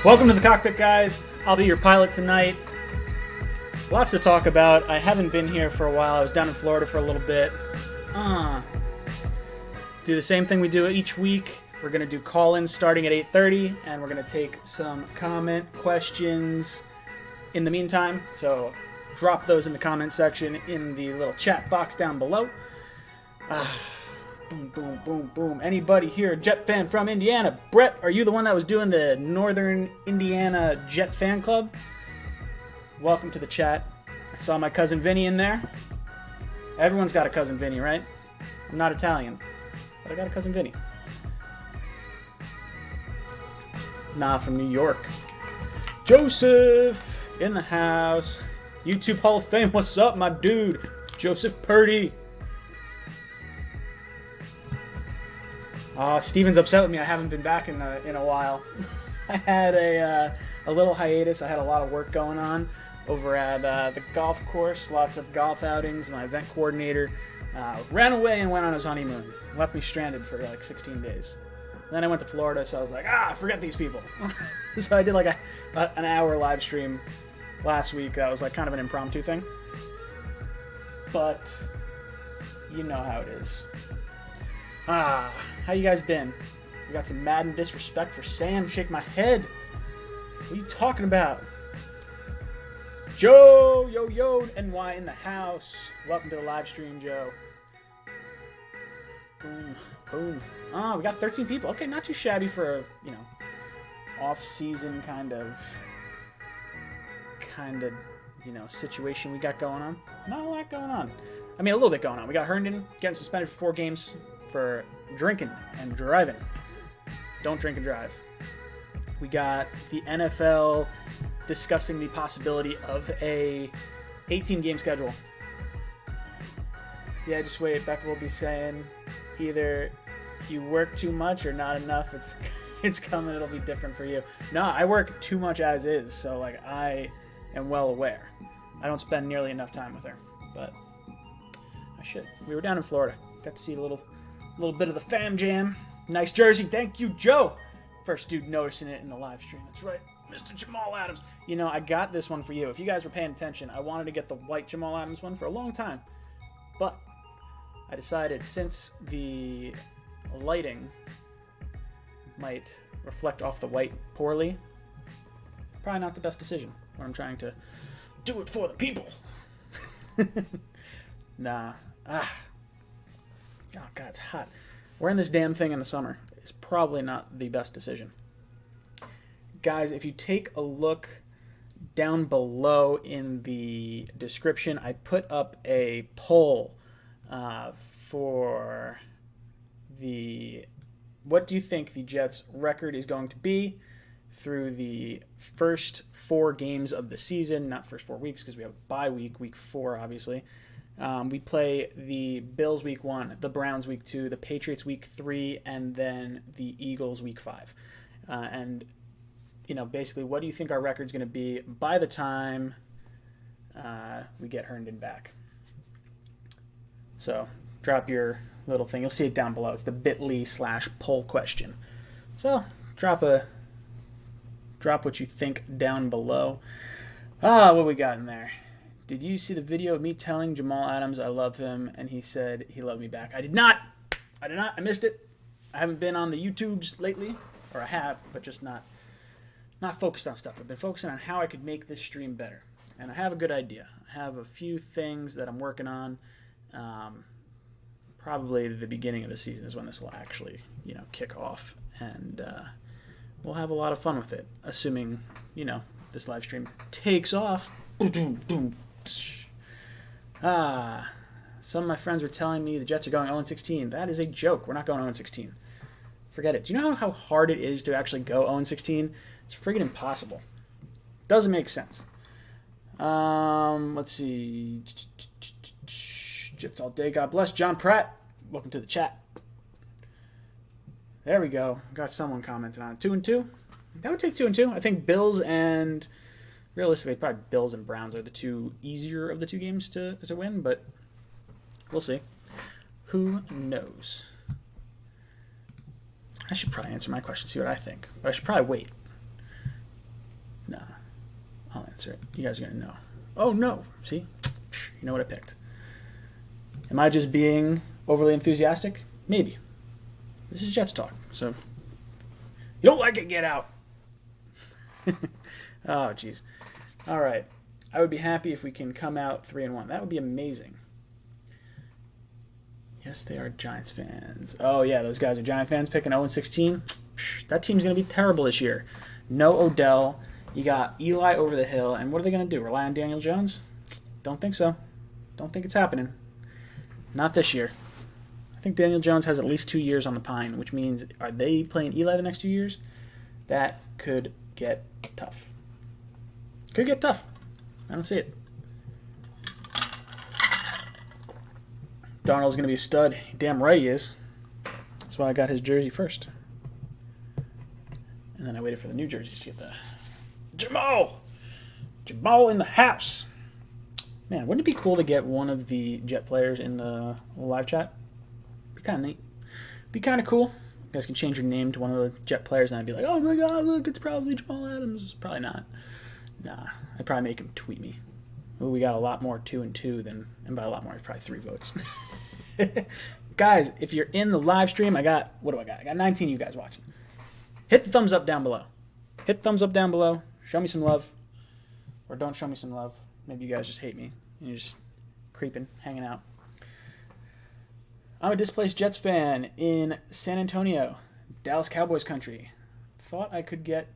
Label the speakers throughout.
Speaker 1: Welcome to the cockpit, guys. I'll be your pilot tonight. Lots to talk about. I haven't been here for a while. I was down in Florida for a little bit. Do the same thing we do each week. We're going to do call-ins starting at 8:30, and we're going to take some comment questions in the meantime. So drop those in the comment section in the little chat box down below. Boom, boom, boom, boom. Anybody here a Jet fan from Indiana? Brett, are you the one that was doing the Northern Indiana Jet fan club? Welcome to the chat. I saw my cousin Vinny in there. Everyone's got a cousin Vinny, right? I'm not Italian, but I got a cousin Vinny. Nah, from New York. Joseph in the house. YouTube Hall of Fame, what's up, my dude? Joseph Purdy. Steven's upset with me. I haven't been back in a while. I had a little hiatus. I had a lot of work going on over at the golf course. Lots of golf outings. My event coordinator ran away and went on his honeymoon. Left me stranded for like 16 days. Then I went to Florida, so I was like, forget these people. So I did like an hour live stream last week. That was like kind of an impromptu thing. But you know how it is. How you guys been? We got some Madden disrespect for Sam. Shake my head. What are you talking about? Joe, yo, NY in the house. Welcome to the live stream, Joe. Boom, boom. We got 13 people. Okay, not too shabby for a, off-season kind of, situation we got going on. Not a lot going on. I mean, a little bit going on. We got Herndon getting suspended for 4 games for drinking and driving. Don't drink and drive. We got the NFL discussing the possibility of a 18-game schedule. Yeah, just wait. Becca will be saying either you work too much or not enough. It's coming. It'll be different for you. No, I work too much as is, so I am well aware. I don't spend nearly enough time with her, but I should. We were down in Florida. Got to see a little bit of the fam jam. Nice jersey. Thank you, Joe. First dude noticing it in the live stream. That's right, Mr. Jamal Adams. I got this one for you. If you guys were paying attention, I wanted to get the white Jamal Adams one for a long time. But I decided since the lighting might reflect off the white poorly, probably not the best decision when I'm trying to do it for the people. Nah. Oh, God, it's hot. Wearing this damn thing in the summer is probably not the best decision. Guys, if you take a look down below in the description, I put up a poll for what do you think the Jets' record is going to be through the first 4 games of the season, not first 4 weeks because we have a bye week 4 obviously. We play the Bills week 1, the Browns week 2, the Patriots week 3, and then the Eagles week 5. And basically, what do you think our record's going to be by the time we get Herndon back? So drop your little thing. You'll see it down below. It's the bit.ly/poll question. So drop what you think down below. What we got in there? Did you see the video of me telling Jamal Adams I love him and he said he loved me back? I did not. I missed it. I haven't been on the YouTubes lately, or I have, but just not focused on stuff. I've been focusing on how I could make this stream better. And I have a good idea. I have a few things that I'm working on. Probably the beginning of the season is when this will actually, kick off. And we'll have a lot of fun with it, assuming, this live stream takes off. Some of my friends were telling me the Jets are going 0-16. That is a joke. We're not going 0-16. Forget it. Do you know how hard it is to actually go 0-16? It's friggin' impossible. Doesn't make sense. Let's see. Jets all day. God bless. John Pratt. Welcome to the chat. There we go. Got someone commenting on it. 2-2. That would take 2-2. I think Bills and realistically probably Bills and Browns are the 2 easier of the 2 games to win, but we'll see. Who knows? I should probably answer my question, see what I think. But I should probably wait. Nah, I'll answer it. You guys are going to know. Oh, no. See? You know what I picked. Am I just being overly enthusiastic? Maybe. This is Jets talk, so... You don't like it, get out! Oh, jeez. All right. I would be happy if we can come out 3-1. That would be amazing. Yes, they are Giants fans. Oh, yeah, those guys are Giant fans picking 0-16. That team's going to be terrible this year. No Odell. You got Eli over the hill. And what are they going to do? Rely on Daniel Jones? Don't think so. Don't think it's happening. Not this year. I think Daniel Jones has at least 2 years on the pine, which means are they playing Eli the next 2 years? That could get tough. Could get tough. I don't see it. Darnold's going to be a stud. Damn right he is. That's why I got his jersey first. And then I waited for the new jerseys to get the... Jamal! Jamal in the house! Man, wouldn't it be cool to get one of the Jet players in the live chat? Be kind of neat. Be kind of cool. You guys can change your name to one of the Jet players and I'd be like, oh my god, look, it's probably Jamal Adams. It's probably not. Nah, I'd probably make him tweet me. Ooh, we got a lot more 2 and 2 than, and by a lot more, it's probably 3 votes. Guys, if you're in the live stream, what do I got? I got 19 of you guys watching. Hit the thumbs up down below. Hit the thumbs up down below. Show me some love. Or don't show me some love. Maybe you guys just hate me. And you're just creeping, hanging out. I'm a displaced Jets fan in San Antonio, Dallas Cowboys country. Thought I could get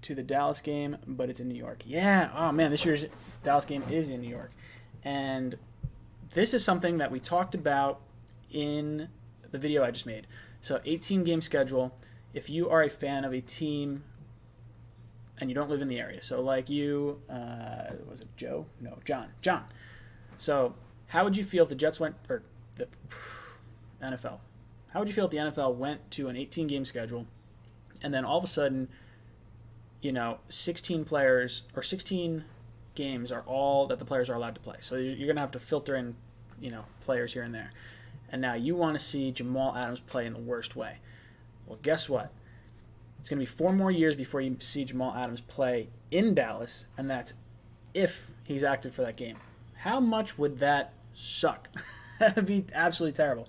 Speaker 1: to the Dallas game, but it's in New York. Yeah, oh man, this year's Dallas game is in New York. And this is something that we talked about in the video I just made. So 18-game schedule. If you are a fan of a team and you don't live in the area, so like you, was it Joe? No, John. John. So how would you feel if the Jets went, or the NFL, how would you feel if the NFL went to an 18-game schedule and then all of a sudden, 16 players or 16 games are all that the players are allowed to play. So you're going to have to filter in, players here and there. And now you want to see Jamal Adams play in the worst way. Well, guess what? It's going to be 4 more years before you see Jamal Adams play in Dallas, and that's if he's active for that game. How much would that suck? That would be absolutely terrible.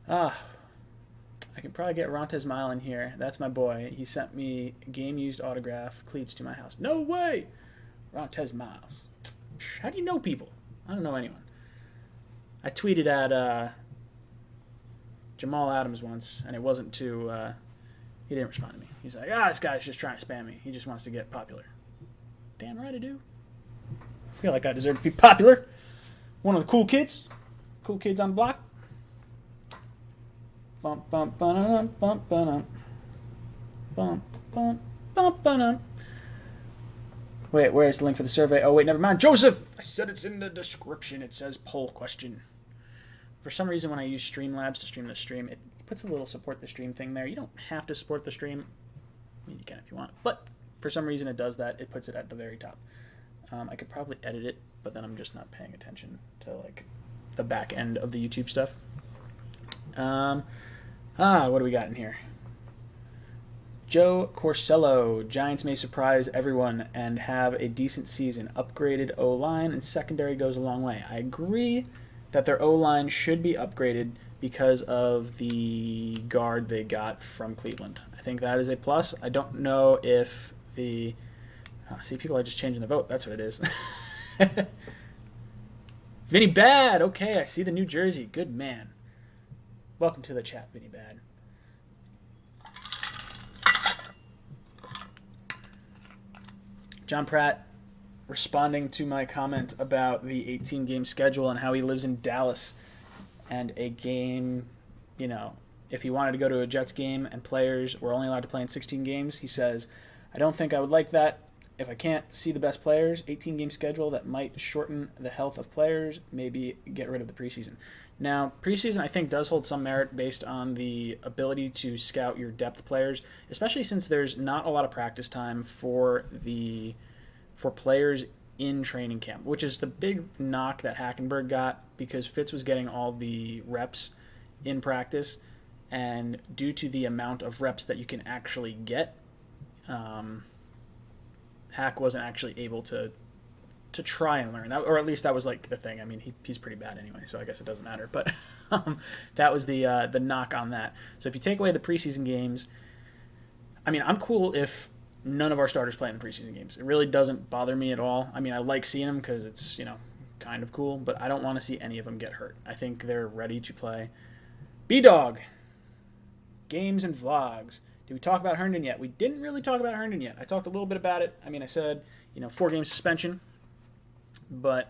Speaker 1: I can probably get Rontez Mile in here. That's my boy. He sent me game-used autograph cleats to my house. No way! Rontez Miles. How do you know people? I don't know anyone. I tweeted at Jamal Adams once, and it wasn't too... he didn't respond to me. He's like, this guy's just trying to spam me. He just wants to get popular. Damn right I do. I feel like I deserve to be popular. One of the cool kids. Cool kids on the block. Bump, bump, ba-dum, bump, ba-dum. Bump, bump, bump, ba-dum. Wait, where's the link for the survey? Oh, wait, never mind. Joseph! I said it's in the description. It says poll question. For some reason, when I use Streamlabs to stream the stream, it puts a little support the stream thing there. You don't have to support the stream. I mean, you can if you want. But for some reason, it does that. It puts it at the very top. I could probably edit it, but then I'm just not paying attention to, the back end of the YouTube stuff. What do we got in here? Joe Corsello. Giants may surprise everyone and have a decent season. Upgraded O-line and secondary goes a long way. I agree that their O-line should be upgraded because of the guard they got from Cleveland. I think that is a plus. I don't know if the... see, people are just changing the vote. That's what it is. Vinny Bad. Okay, I see the new jersey. Good man. Welcome to the chat, Vinny Bad. John Pratt responding to my comment about the 18-game schedule and how he lives in Dallas and a game, if he wanted to go to a Jets game and players were only allowed to play in 16 games, he says, I don't think I would like that. If I can't see the best players, 18-game schedule that might shorten the health of players, maybe get rid of the preseason. Now, preseason I think does hold some merit based on the ability to scout your depth players, especially since there's not a lot of practice time for players in training camp, which is the big knock that Hackenberg got because Fitz was getting all the reps in practice, and due to the amount of reps that you can actually get, Hack wasn't actually able to try and learn that, or at least that was like the thing. I mean, he's pretty bad anyway, so I guess it doesn't matter. But that was the knock on that. So if you take away the preseason games, I mean, I'm cool if none of our starters play in the preseason games. It really doesn't bother me at all. I mean, I like seeing them because it's kind of cool, but I don't want to see any of them get hurt. I think they're ready to play. B-Dog, games and vlogs. Did we talk about Herndon yet? We didn't really talk about Herndon yet. I talked a little bit about it. I mean, I said 4-game suspension. But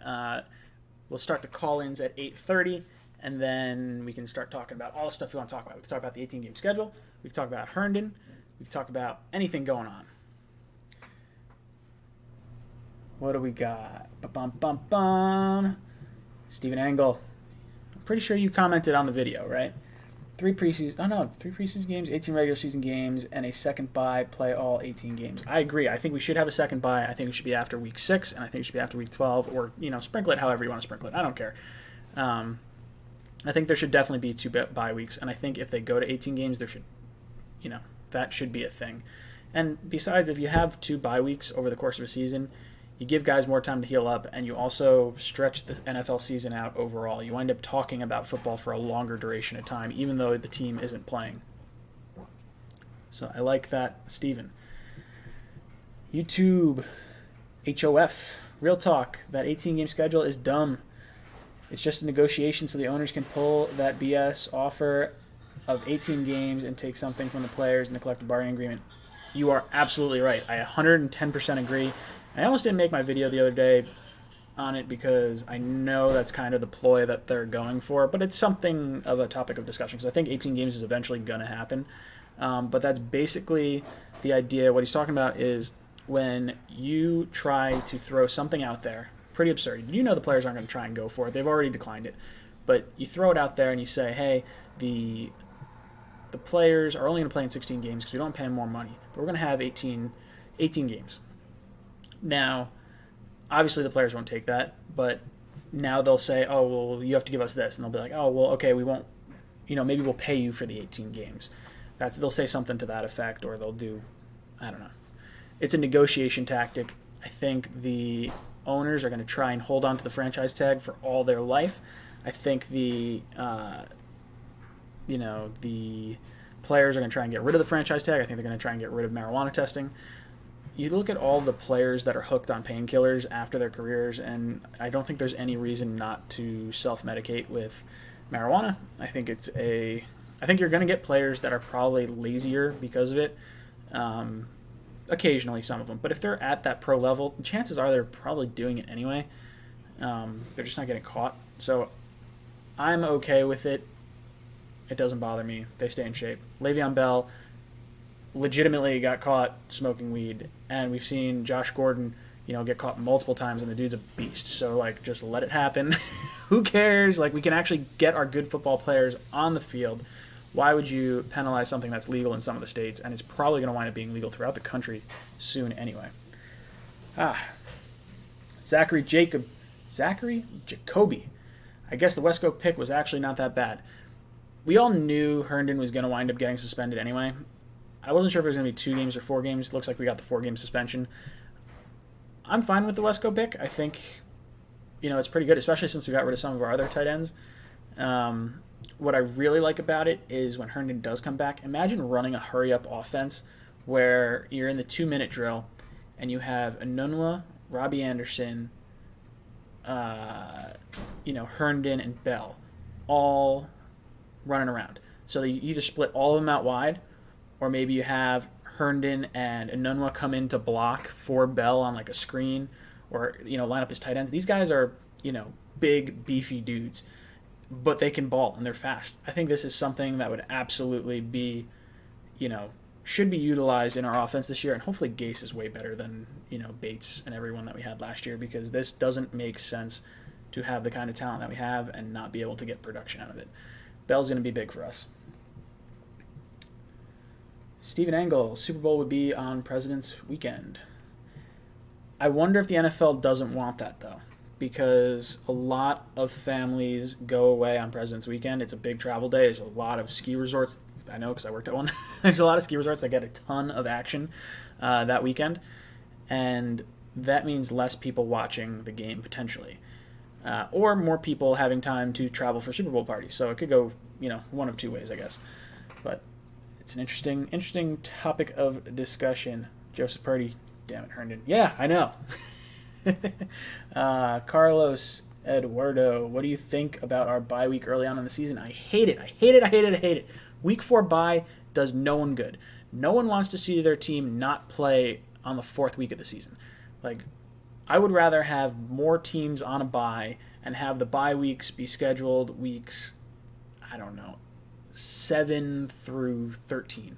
Speaker 1: we'll start the call-ins at 8:30, and then we can start talking about all the stuff we want to talk about. We can talk about the 18-game schedule. We can talk about Herndon. We can talk about anything going on. What do we got? Bum. Stephen Engel. I'm pretty sure you commented on the video, right? 3 preseason games, 18 regular season games, and a second bye, play all 18 games. I agree. I think we should have a second bye. I think it should be after week 6, and I think it should be after week 12, or, sprinkle it however you want to sprinkle it. I don't care. I think there should definitely be 2 bye weeks, and I think if they go to 18 games, there should, that should be a thing. And besides, if you have 2 bye weeks over the course of a season, you give guys more time to heal up, and you also stretch the NFL season out overall. You wind up talking about football for a longer duration of time, even though the team isn't playing. So I like that, Steven. YouTube, HOF, real talk. That 18-game schedule is dumb. It's just a negotiation so the owners can pull that BS offer of 18 games and take something from the players in the collective bargaining agreement. You are absolutely right. I 110% agree. I almost didn't make my video the other day on it because I know that's kind of the ploy that they're going for, but it's something of a topic of discussion because I think 18 games is eventually going to happen. But that's basically the idea. What he's talking about is when you try to throw something out there, pretty absurd. The players aren't going to try and go for it. They've already declined it. But you throw it out there and you say, hey, the players are only going to play in 16 games because we don't pay them more money, but we're going to have 18 games. Now, obviously the players won't take that, but now they'll say, oh, well, you have to give us this. And they'll be like, oh, well, okay, we won't, maybe we'll pay you for the 18 games. They'll say something to that effect, or they'll do, I don't know. It's a negotiation tactic. I think the owners are going to try and hold on to the franchise tag for all their life. I think the players are going to try and get rid of the franchise tag. I think they're going to try and get rid of marijuana testing. You look at all the players that are hooked on painkillers after their careers, and I don't think there's any reason not to self-medicate with marijuana. I think you're going to get players that are probably lazier because of it. Occasionally, some of them. But if they're at that pro level, chances are they're probably doing it anyway. They're just not getting caught. So I'm okay with it. It doesn't bother me. They stay in shape. Le'Veon Bell legitimately got caught smoking weed, and we've seen Josh Gordon, get caught multiple times, and the dude's a beast. So, just let it happen. Who cares? We can actually get our good football players on the field. Why would you penalize something that's legal in some of the states, and it's probably going to wind up being legal throughout the country soon anyway? Zachary Jacoby. I guess the Westco pick was actually not that bad. We all knew Herndon was going to wind up getting suspended anyway. I wasn't sure if it was going to be 2 games or 4 games. Looks like we got the 4-game suspension. I'm fine with the Westco pick. I think, it's pretty good, especially since we got rid of some of our other tight ends. What I really like about it is when Herndon does come back, imagine running a hurry-up offense where you're in the 2-minute drill and you have Enunwa, Robbie Anderson, Herndon, and Bell all running around. So you either split all of them out wide, or maybe you have Herndon and Enunwa come in to block for Bell on a screen, or line up his tight ends. These guys are big, beefy dudes, but they can ball and they're fast. I think this is something that would absolutely be, should be utilized in our offense this year. And hopefully Gase is way better than Bates and everyone that we had last year, because this doesn't make sense to have the kind of talent that we have and not be able to get production out of it. Bell's going to be big for us. Stephen Engel, Super Bowl would be on President's Weekend. I wonder if the NFL doesn't want that, though, because a lot of families go away on President's Weekend. It's a big travel day. There's a lot of ski resorts. I know because I worked at one. There's a lot of ski resorts that get a ton of action that weekend. and that means less people watching the game potentially, or more people having time to travel for Super Bowl parties. So it could go, one of two ways, I guess. But it's an interesting topic of discussion. Joseph Purdy, damn it, Herndon. Yeah, I know. Carlos Eduardo, what do you think about our bye week early on in the season? I hate it. Week 4 bye does no one good. No one wants to see their team not play on the 4th week of the season. Like, I would rather have more teams on a bye and have the bye weeks be scheduled weeks, 7 through 13.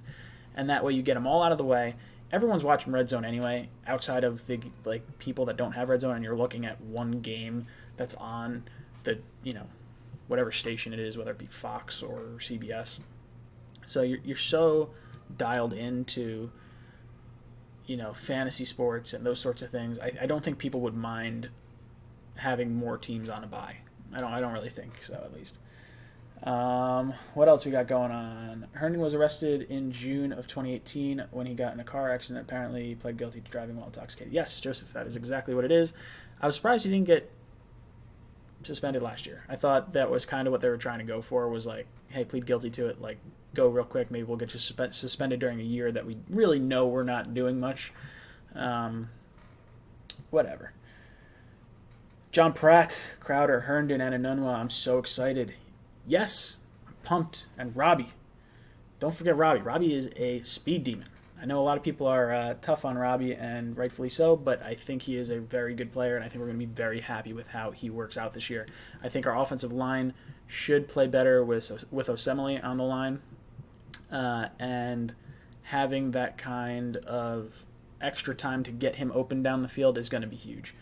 Speaker 1: And that way you get them all out of the way. Everyone's watching Red Zone anyway, outside of the people that don't have Red Zone, and you're looking at one game that's on the, whatever station it is, whether it be Fox or CBS. So you're so dialed into, fantasy sports and those sorts of things. I don't think people would mind having more teams on a bye. I don't really think so, at least. What else we got going on? Herndon was arrested in June of 2018 when he got in a car accident. Apparently, he pled guilty to driving while intoxicated. Yes, Joseph, that is exactly what it is. I was surprised he didn't get suspended last year. I thought that was kind of what they were trying to go for, was like, hey, plead guilty to it, like, go real quick, maybe we'll get you suspended during a year that we really know we're not doing much. Whatever. John Pratt, Crowder, Herndon, and Anunwa, I'm so excited. Yes, I'm pumped. And Robbie. Don't forget Robbie. Robbie is a speed demon. I know a lot of people are tough on Robbie, and rightfully so, but I think he is a very good player, and I think we're going to be very happy with how he works out this year. I think our offensive line should play better with Osemele on the line, and having that kind of extra time to get him open down the field is going to be huge.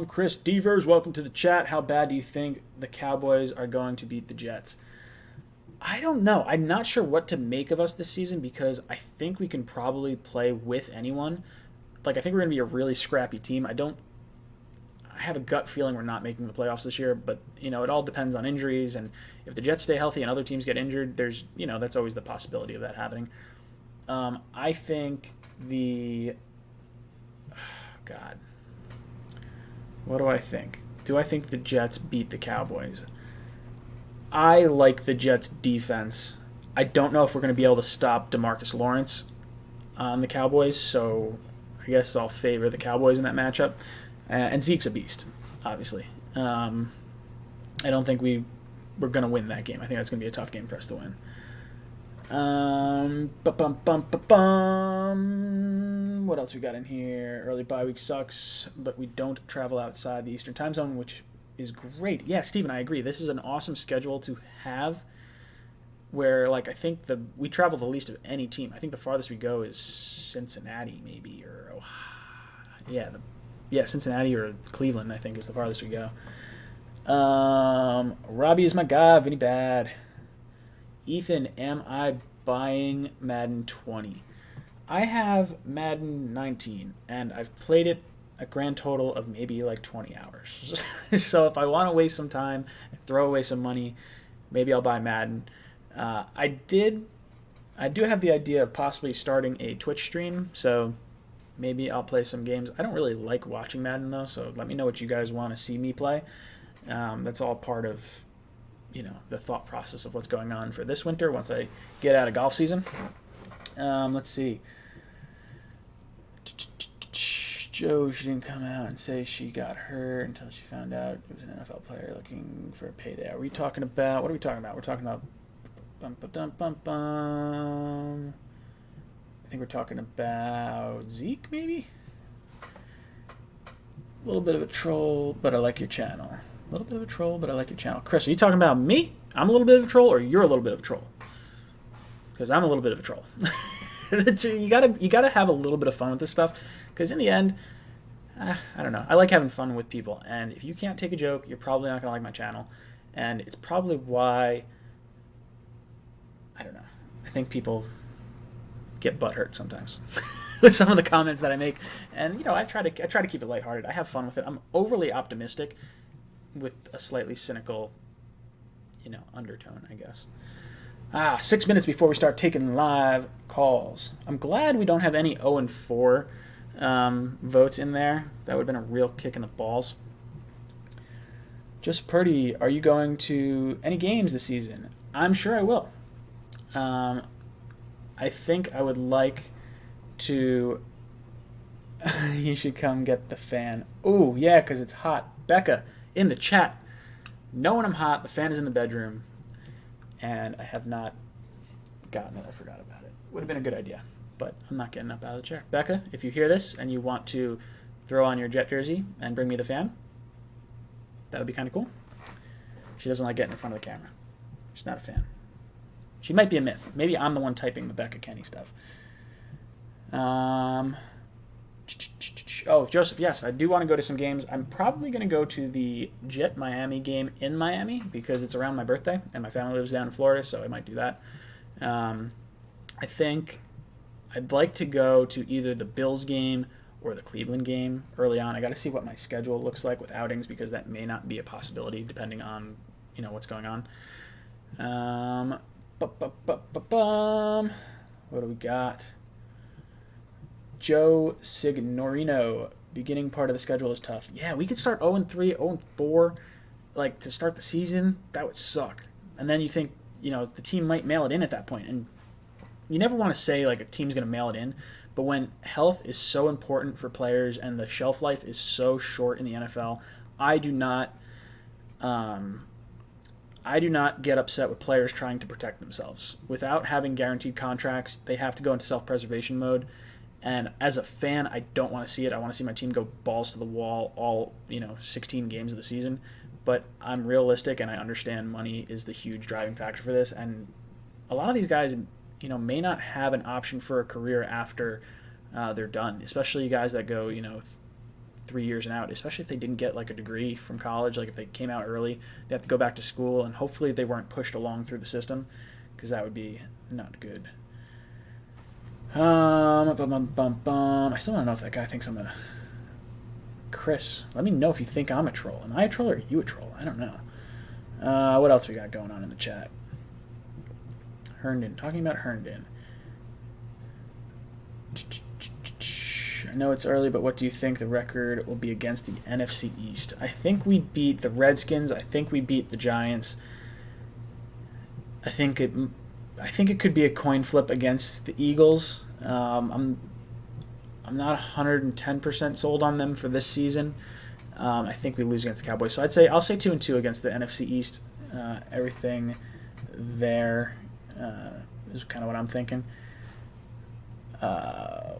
Speaker 1: Chris Devers, welcome to the chat. How bad do you think the Cowboys are going to beat the Jets? I don't know. I'm not sure what to make of us this season, because I think we can probably play with anyone. Like, I think we're going to be a really scrappy team. I have a gut feeling we're not making the playoffs this year, but, it all depends on injuries, and if the Jets stay healthy and other teams get injured, there's, that's always the possibility of that happening. I think God. What do I think? Do I think the Jets beat the Cowboys? I like the Jets' defense. I don't know if we're going to be able to stop DeMarcus Lawrence on the Cowboys, so I guess I'll favor the Cowboys in that matchup. And Zeke's a beast, obviously. I don't think we're going to win that game. I think that's going to be a tough game for us to win. What else we got in here? Early bye week sucks, but we don't travel outside the Eastern time zone, which is great. Yeah, Steven, I agree. This is an awesome schedule to have, where, like, I think we travel the least of any team. I think the farthest we go is Cincinnati, maybe, or Ohio. Cincinnati or Cleveland, I think, is the farthest we go. Robbie is my guy. Vinny Bad. Ethan, am I buying Madden 20? I have Madden 19, and I've played it a grand total of maybe like 20 hours. So if I want to waste some time and throw away some money, maybe I'll buy Madden. I do have the idea of possibly starting a Twitch stream, so maybe I'll play some games. I don't really like watching Madden, though, so let me know what you guys want to see me play. That's all part of, the thought process of what's going on for this winter once I get out of golf season. Let's see. Joe, she didn't come out and say she got hurt until she found out it was an NFL player looking for a payday. What are we talking about? We're talking about... I think we're talking about Zeke, maybe? A little bit of a troll, but I like your channel. Chris, are you talking about me? I'm a little bit of a troll, or you're a little bit of a troll? Because I'm a little bit of a troll. You gotta have a little bit of fun with this stuff, because in the end, I don't know. I like having fun with people, and if you can't take a joke, you're probably not gonna like my channel, and it's probably why, I don't know. I think people get butthurt sometimes with some of the comments that I make, and I try to keep it lighthearted. I have fun with it. I'm overly optimistic with a slightly cynical, undertone, I guess. 6 minutes before we start taking live calls. I'm glad we don't have any 0 and 4 votes in there. That would have been a real kick in the balls. Just Purdy, are you going to any games this season? I'm sure I will. I think I would like to. You should come get the fan. Ooh, yeah, because it's hot. Becca, in the chat. Knowing I'm hot, the fan is in the bedroom, and I have not gotten it. I forgot about it. Would have been a good idea, but I'm not getting up out of the chair. Becca, if you hear this and you want to throw on your Jet jersey and bring me the fan, that would be kind of cool. She doesn't like getting in front of the camera. She's not a fan. She might be a myth. Maybe I'm the one typing the Becca Kenny stuff. Oh, Joseph, yes, I do want to go to some games. I'm probably going to go to the Jet Miami game in Miami because it's around my birthday and my family lives down in Florida, so I might do that. I think I'd like to go to either the Bills game or the Cleveland game early on. I got to see what my schedule looks like with outings because that may not be a possibility depending on what's going on. What do we got? Joe Signorino, beginning part of the schedule is tough. Yeah, we could start 0-3, 0-4, like to start the season. That would suck. And then you think, the team might mail it in at that point. And you never want to say like a team's going to mail it in, but when health is so important for players and the shelf life is so short in the NFL, I do not get upset with players trying to protect themselves. Without having guaranteed contracts, they have to go into self-preservation mode. And as a fan, I don't want to see it. I want to see my team go balls to the wall all 16 games of the season. But I'm realistic, and I understand money is the huge driving factor for this. And a lot of these guys, may not have an option for a career after they're done. Especially guys that go, 3 years and out. Especially if they didn't get like a degree from college. Like if they came out early, they have to go back to school, and hopefully they weren't pushed along through the system, because that would be not good. I still want to know if that guy thinks I'm a... Chris, let me know if you think I'm a troll. Am I a troll or are you a troll? I don't know. What else we got going on in the chat? Herndon. Talking about Herndon. I know it's early, but what do you think the record will be against the NFC East? I think we beat the Redskins. I think we beat the Giants. I think it could be a coin flip against the Eagles. I'm not 110% sold on them for this season. I think we lose against the Cowboys. So I'll say 2-2 against the NFC East. Everything there is kind of what I'm thinking.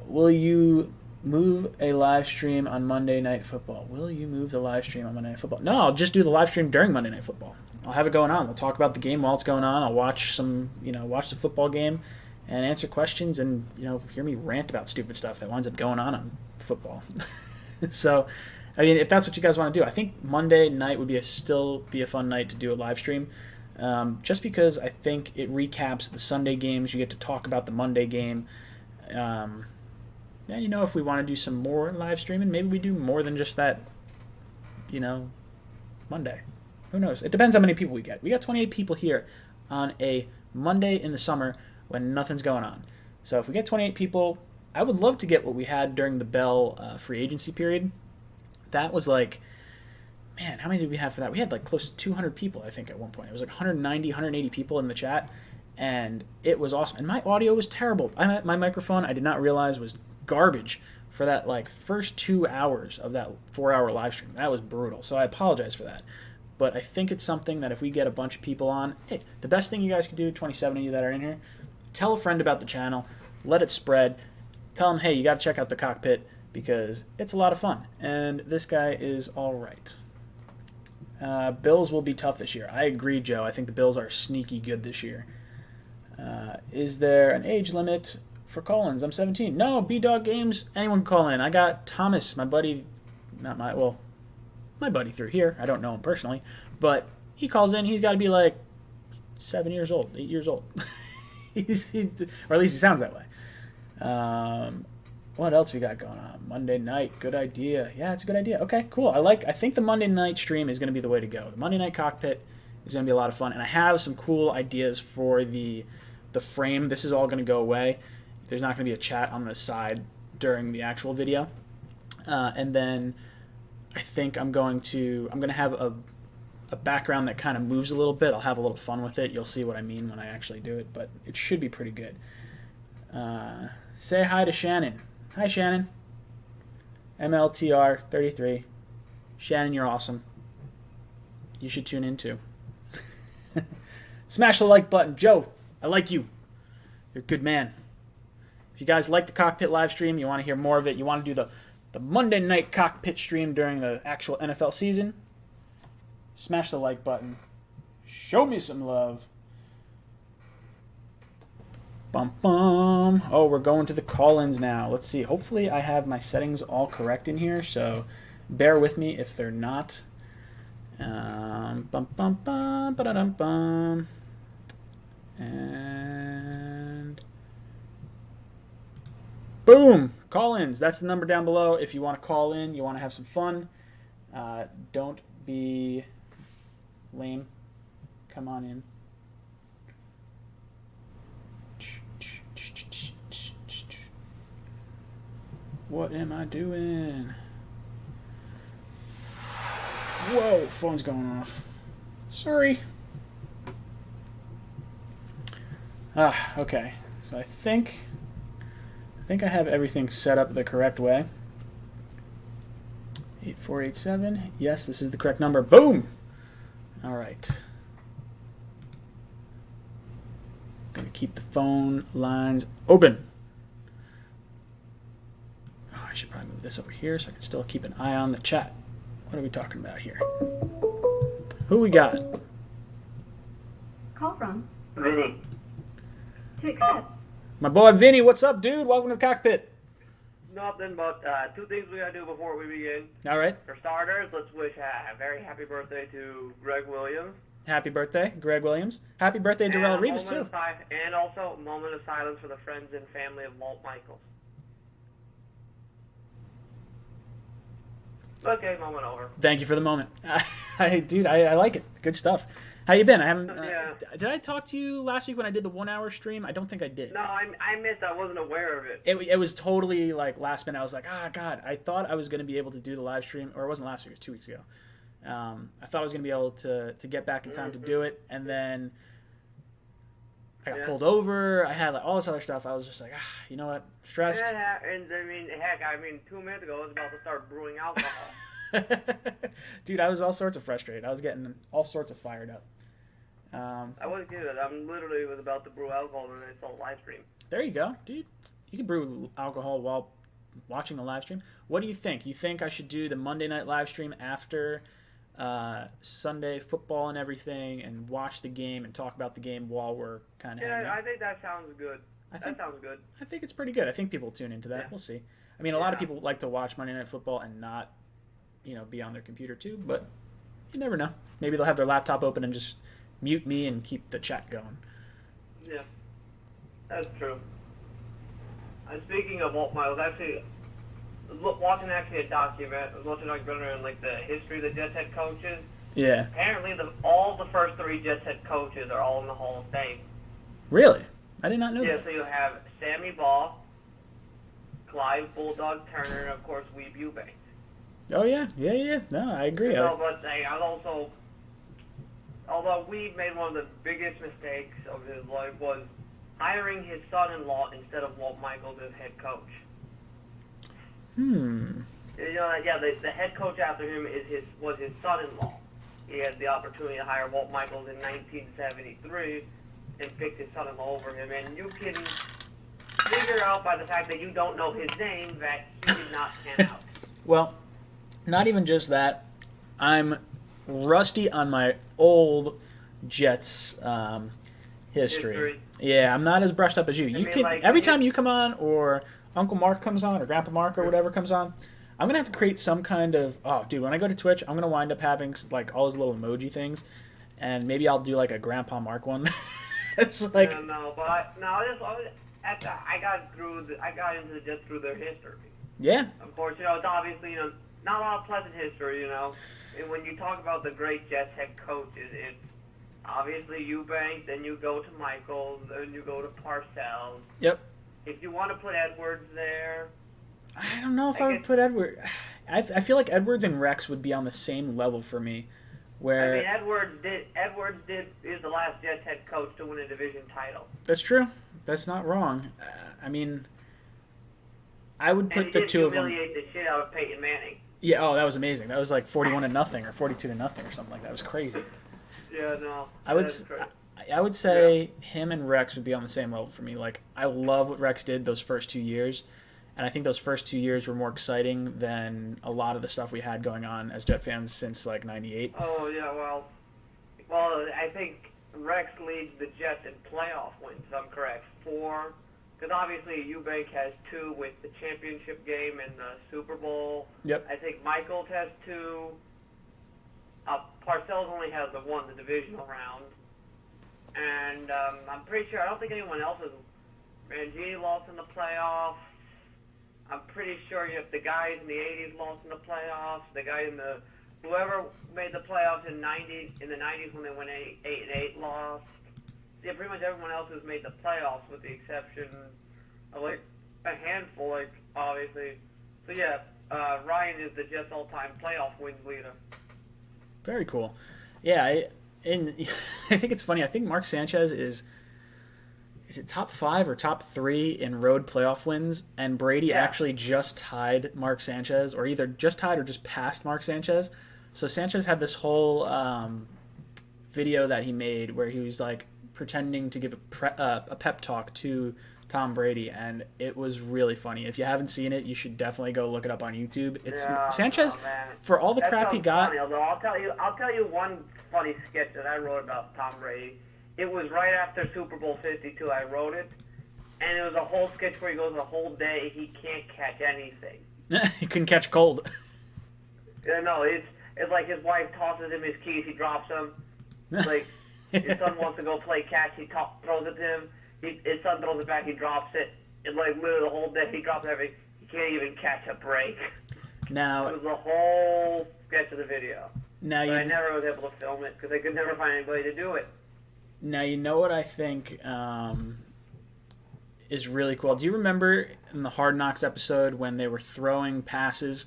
Speaker 1: Will you move a live stream on Monday Night Football? Will you move the live stream on Monday Night Football? No, I'll just do the live stream during Monday Night Football. I'll have it going on. We'll talk about the game while it's going on. I'll watch watch the football game and answer questions and, hear me rant about stupid stuff that winds up going on football. So, I mean, if that's what you guys want to do, I think Monday night would still be a fun night to do a live stream. Just because I think it recaps the Sunday games. You get to talk about the Monday game. And, if we want to do some more live streaming, maybe we do more than just that, Monday. Who knows? It depends how many people we get. We got 28 people here on a Monday in the summer when nothing's going on. So if we get 28 people, I would love to get what we had during the Bell free agency period. That was like, man, how many did we have for that? We had like close to 200 people, I think, at one point. It was like 190, 180 people in the chat, and it was awesome. And my audio was terrible. My microphone, I did not realize, was garbage for that like first 2 hours of that 4-hour live stream. That was brutal. So I apologize for that. But I think it's something that if we get a bunch of people on, hey, the best thing you guys could do, 27 of you that are in here, tell a friend about the channel, let it spread, tell them, hey, you got to check out the cockpit because it's a lot of fun. And this guy is all right. Bills will be tough this year. I agree, Joe. I think the Bills are sneaky good this year. Is there an age limit for call-ins? I'm 17. No, B-Dog Games, anyone can call in. I got Thomas, my buddy, my buddy through here. I don't know him personally, but he calls in. He's got to be like 7 years old, 8 years old. Or at least he sounds that way. What else we got going on? Monday night, good idea. Yeah, it's a good idea. Okay, cool. I think the Monday night stream is going to be the way to go. The Monday night cockpit is going to be a lot of fun. And I have some cool ideas for the frame. This is all going to go away. There's not going to be a chat on the side during the actual video. And then I think I'm going to have a background that kind of moves a little bit. I'll have a little fun with it. You'll see what I mean when I actually do it, but it should be pretty good. Say hi to Shannon. Hi, Shannon. MLTR33. Shannon, you're awesome. You should tune in too. Smash the like button. Joe, I like you. You're a good man. If you guys like the cockpit live stream, you want to hear more of it, you want to do the Monday night cockpit stream during the actual NFL season, smash the like button. Show me some love. Bum bum. Oh, we're going to the call-ins now. Let's see. Hopefully I have my settings all correct in here, so bear with me if they're not. Bum bum bum ba-da-dum bum. And boom! Call-ins. That's the number down below. If you want to call in, you want to have some fun. Don't be lame. Come on in. What am I doing? Whoa, phone's going off. Sorry. Okay. So I think I have everything set up the correct way. 8487. Yes, this is the correct number. Boom! All right. Going to keep the phone lines open. Oh, I should probably move this over here so I can still keep an eye on the chat. What are we talking about here? Who we got?
Speaker 2: Call from
Speaker 3: Vinny.
Speaker 2: to accept.
Speaker 1: My boy Vinny, what's up, dude? Welcome to the cockpit.
Speaker 3: Nothing but two things we gotta do before we begin.
Speaker 1: All right.
Speaker 3: For starters, let's wish a very happy birthday to Greg Williams.
Speaker 1: Happy birthday, Greg Williams. Happy birthday, Darrell Rivas, too.
Speaker 3: And also a moment of silence for the friends and family of Walt Michaels. Okay, moment over.
Speaker 1: Thank you for the moment. Dude, I like it. Good stuff. How you been? I haven't.
Speaker 3: Yeah.
Speaker 1: Did I talk to you last week when I did the 1 hour stream? I don't think I did.
Speaker 3: No, I missed. I wasn't aware of it.
Speaker 1: It was totally like last minute. I was like, God, I thought I was going to be able to do the live stream, or it wasn't last week, it was 2 weeks ago. I thought I was going to be able to get back in time to do it, and then I got pulled over. I had like all this other stuff. I was just like, you know what? Stressed.
Speaker 3: Yeah, and I mean, 2 minutes ago I was about to start brewing alcohol.
Speaker 1: Dude, I was all sorts of frustrated. I was getting all sorts of fired up.
Speaker 3: I was good. I'm literally was about to brew alcohol and I saw a live stream.
Speaker 1: There you go, dude. You can brew alcohol while watching the live stream. What do you think? You think I should do the Monday night live stream after Sunday football and everything, and watch the game and talk about the game while we're kind of hanging out?
Speaker 3: I think that sounds good. That sounds good.
Speaker 1: I think it's pretty good. I think people will tune into that.
Speaker 3: Yeah.
Speaker 1: We'll see. I mean, a lot of people like to watch Monday Night Football and not, be on their computer too, but you never know. Maybe they'll have their laptop open and just mute me and keep the chat going.
Speaker 3: Yeah, that's true. And speaking of Walt Michaels, actually, watching a document, I was watching a documentary on like the history of the Jets head coaches.
Speaker 1: Yeah.
Speaker 3: Apparently, all the first three Jets head coaches are all in the Hall of Fame.
Speaker 1: Really? I did not know that.
Speaker 3: Yeah, so you have Sammy Baugh, Clive Bulldog Turner, and of course Weeb Eubanks.
Speaker 1: Oh yeah. No, I agree.
Speaker 3: But I also, although Weeb made one of the biggest mistakes of his life was hiring his son-in-law instead of Walt Michaels as head coach. The head coach after him was his son-in-law. He had the opportunity to hire Walt Michaels in 1973 and picked his son-in-law over him. And you can figure out by the fact that you don't know his name that he did not pan out.
Speaker 1: Well, not even just that. I'm rusty on my old Jets history. Yeah, I'm not as brushed up as you. Every time you come on, or Uncle Mark comes on, or Grandpa Mark, or whatever comes on, I'm gonna have to create some kind of. Oh, dude, when I go to Twitch, I'm gonna wind up having like all those little emoji things, and maybe I'll do like a Grandpa Mark one. It's like
Speaker 3: I got into the Jets through their history.
Speaker 1: Yeah.
Speaker 3: Of course, it's obviously not a lot of pleasant history, And when you talk about the great Jets head coaches, obviously Eubank, then you go to Michaels, then you go to Parcells.
Speaker 1: Yep.
Speaker 3: If you want to put Edwards there,
Speaker 1: I don't know if I would put Edwards. I feel like Edwards and Rex would be on the same level for me. Where
Speaker 3: I mean, Edwards is the last Jets head coach to win a division title.
Speaker 1: That's true. That's not wrong. I mean, I would put the two of them.
Speaker 3: And he did humiliate the shit out of Peyton Manning.
Speaker 1: Yeah. Oh, that was amazing. That was like 41-0 or 42-0 or something like that. It was crazy.
Speaker 3: Yeah. No.
Speaker 1: I would say him and Rex would be on the same level for me. Like, I love what Rex did those first 2 years, and I think those first 2 years were more exciting than a lot of the stuff we had going on as Jet fans since like '98.
Speaker 3: Oh yeah, well, I think Rex leads the Jets in playoff wins. If I'm correct, 4, because obviously Eubank has 2 with the championship game and the Super Bowl.
Speaker 1: Yep.
Speaker 3: I think Michaels has 2. Parcells only has the 1, the divisional round. And I'm pretty sure, I don't think anyone else has. Mangini lost in the playoffs. I'm pretty sure you have the guys in the 80s lost in the playoffs. The guy in the, whoever made the playoffs in the 90s when they went 8-8 lost. Yeah, pretty much everyone else has made the playoffs with the exception of like a handful, like obviously. So yeah, Ryan is the Jets all-time playoff wins leader.
Speaker 1: Very cool. Yeah, I think it's funny. I think Mark Sanchez is it top 5 or top 3 in road playoff wins, and Brady actually just tied Mark Sanchez, or either just tied or just passed Mark Sanchez. So Sanchez had this whole video that he made where he was like pretending to give a pep talk to Tom Brady, and it was really funny. If you haven't seen it, you should definitely go look it up on YouTube. It's Sanchez, for all the crap he got.
Speaker 3: Funny, although I'll tell you one funny sketch that I wrote about Tom Brady. It was right after Super Bowl 52. I wrote it, and it was a whole sketch where he goes the whole day he can't catch anything.
Speaker 1: He couldn't catch cold.
Speaker 3: Yeah, no, it's like his wife tosses him his keys, he drops them. Like his son wants to go play catch, he throws it to him. His son throws it back, he drops it. And like literally the whole day he drops everything. He can't even catch a break.
Speaker 1: Now
Speaker 3: it was the whole sketch of the video.
Speaker 1: Now
Speaker 3: but I never was able to film it because I could never find anybody to do it.
Speaker 1: Now you know what I think is really cool. Do you remember in the Hard Knocks episode when they were throwing passes?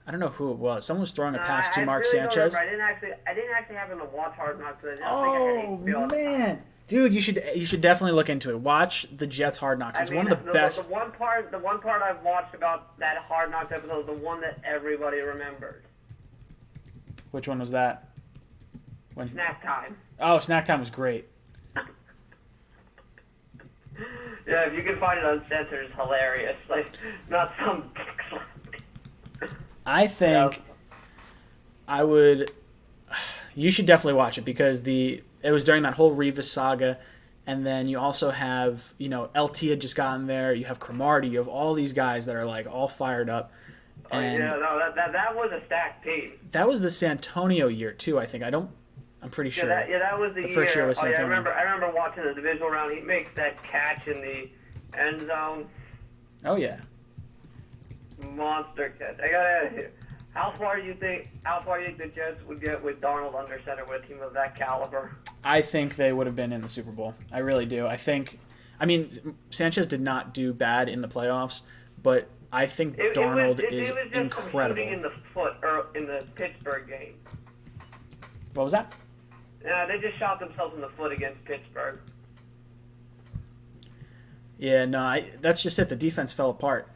Speaker 1: I don't know who it was. Someone was throwing a pass to Mark Sanchez.
Speaker 3: I didn't actually happen to watch Hard Knocks. Oh
Speaker 1: man, dude, you should definitely look into it. Watch the Jets Hard Knocks. It's one of the best.
Speaker 3: The one part I've watched about that Hard Knocks episode is the one that everybody remembered.
Speaker 1: Which one was that?
Speaker 3: Snack Time.
Speaker 1: Oh, Snack Time was great.
Speaker 3: Yeah, if you can find it uncensored, it's hilarious. Like, not some...
Speaker 1: I think I would... You should definitely watch it because it was during that whole Revis saga, and then you also have, LT had just gotten there, you have Cromartie, you have all these guys that are like all fired up. And
Speaker 3: that was a stacked team.
Speaker 1: That was the Santonio year too, I think. I'm pretty sure.
Speaker 3: That was the
Speaker 1: first year was Santonio.
Speaker 3: I remember watching the divisional round. He makes that catch in the end zone.
Speaker 1: Oh yeah.
Speaker 3: Monster catch. I gotta ask you, how far do you think the Jets would get with Darnold under center with a team of that caliber?
Speaker 1: I think they would have been in the Super Bowl. I really do. Sanchez did not do bad in the playoffs, but I think Darnold is incredible.
Speaker 3: Shooting in the foot or in the Pittsburgh game.
Speaker 1: What was that?
Speaker 3: They just shot themselves in the foot against Pittsburgh.
Speaker 1: Yeah, no, that's just it. The defense fell apart.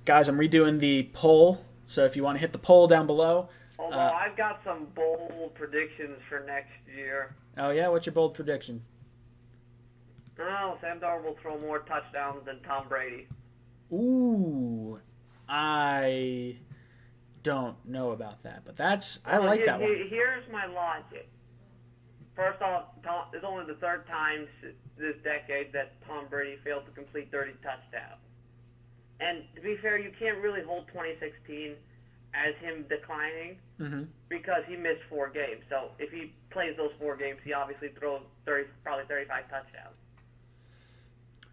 Speaker 1: Guys, I'm redoing the poll, so if you want to hit the poll down below.
Speaker 3: Although I've got some bold predictions for next year.
Speaker 1: Oh, yeah? What's your bold prediction?
Speaker 3: Oh, Sam Darnold will throw more touchdowns than Tom Brady.
Speaker 1: Ooh, I don't know about that, but I like that one.
Speaker 3: Here's my logic. First off, it's only the third time this decade that Tom Brady failed to complete 30 touchdowns. And to be fair, you can't really hold 2016 as him declining because he missed 4 games. So if he plays those 4 games, he obviously throws probably 35 touchdowns.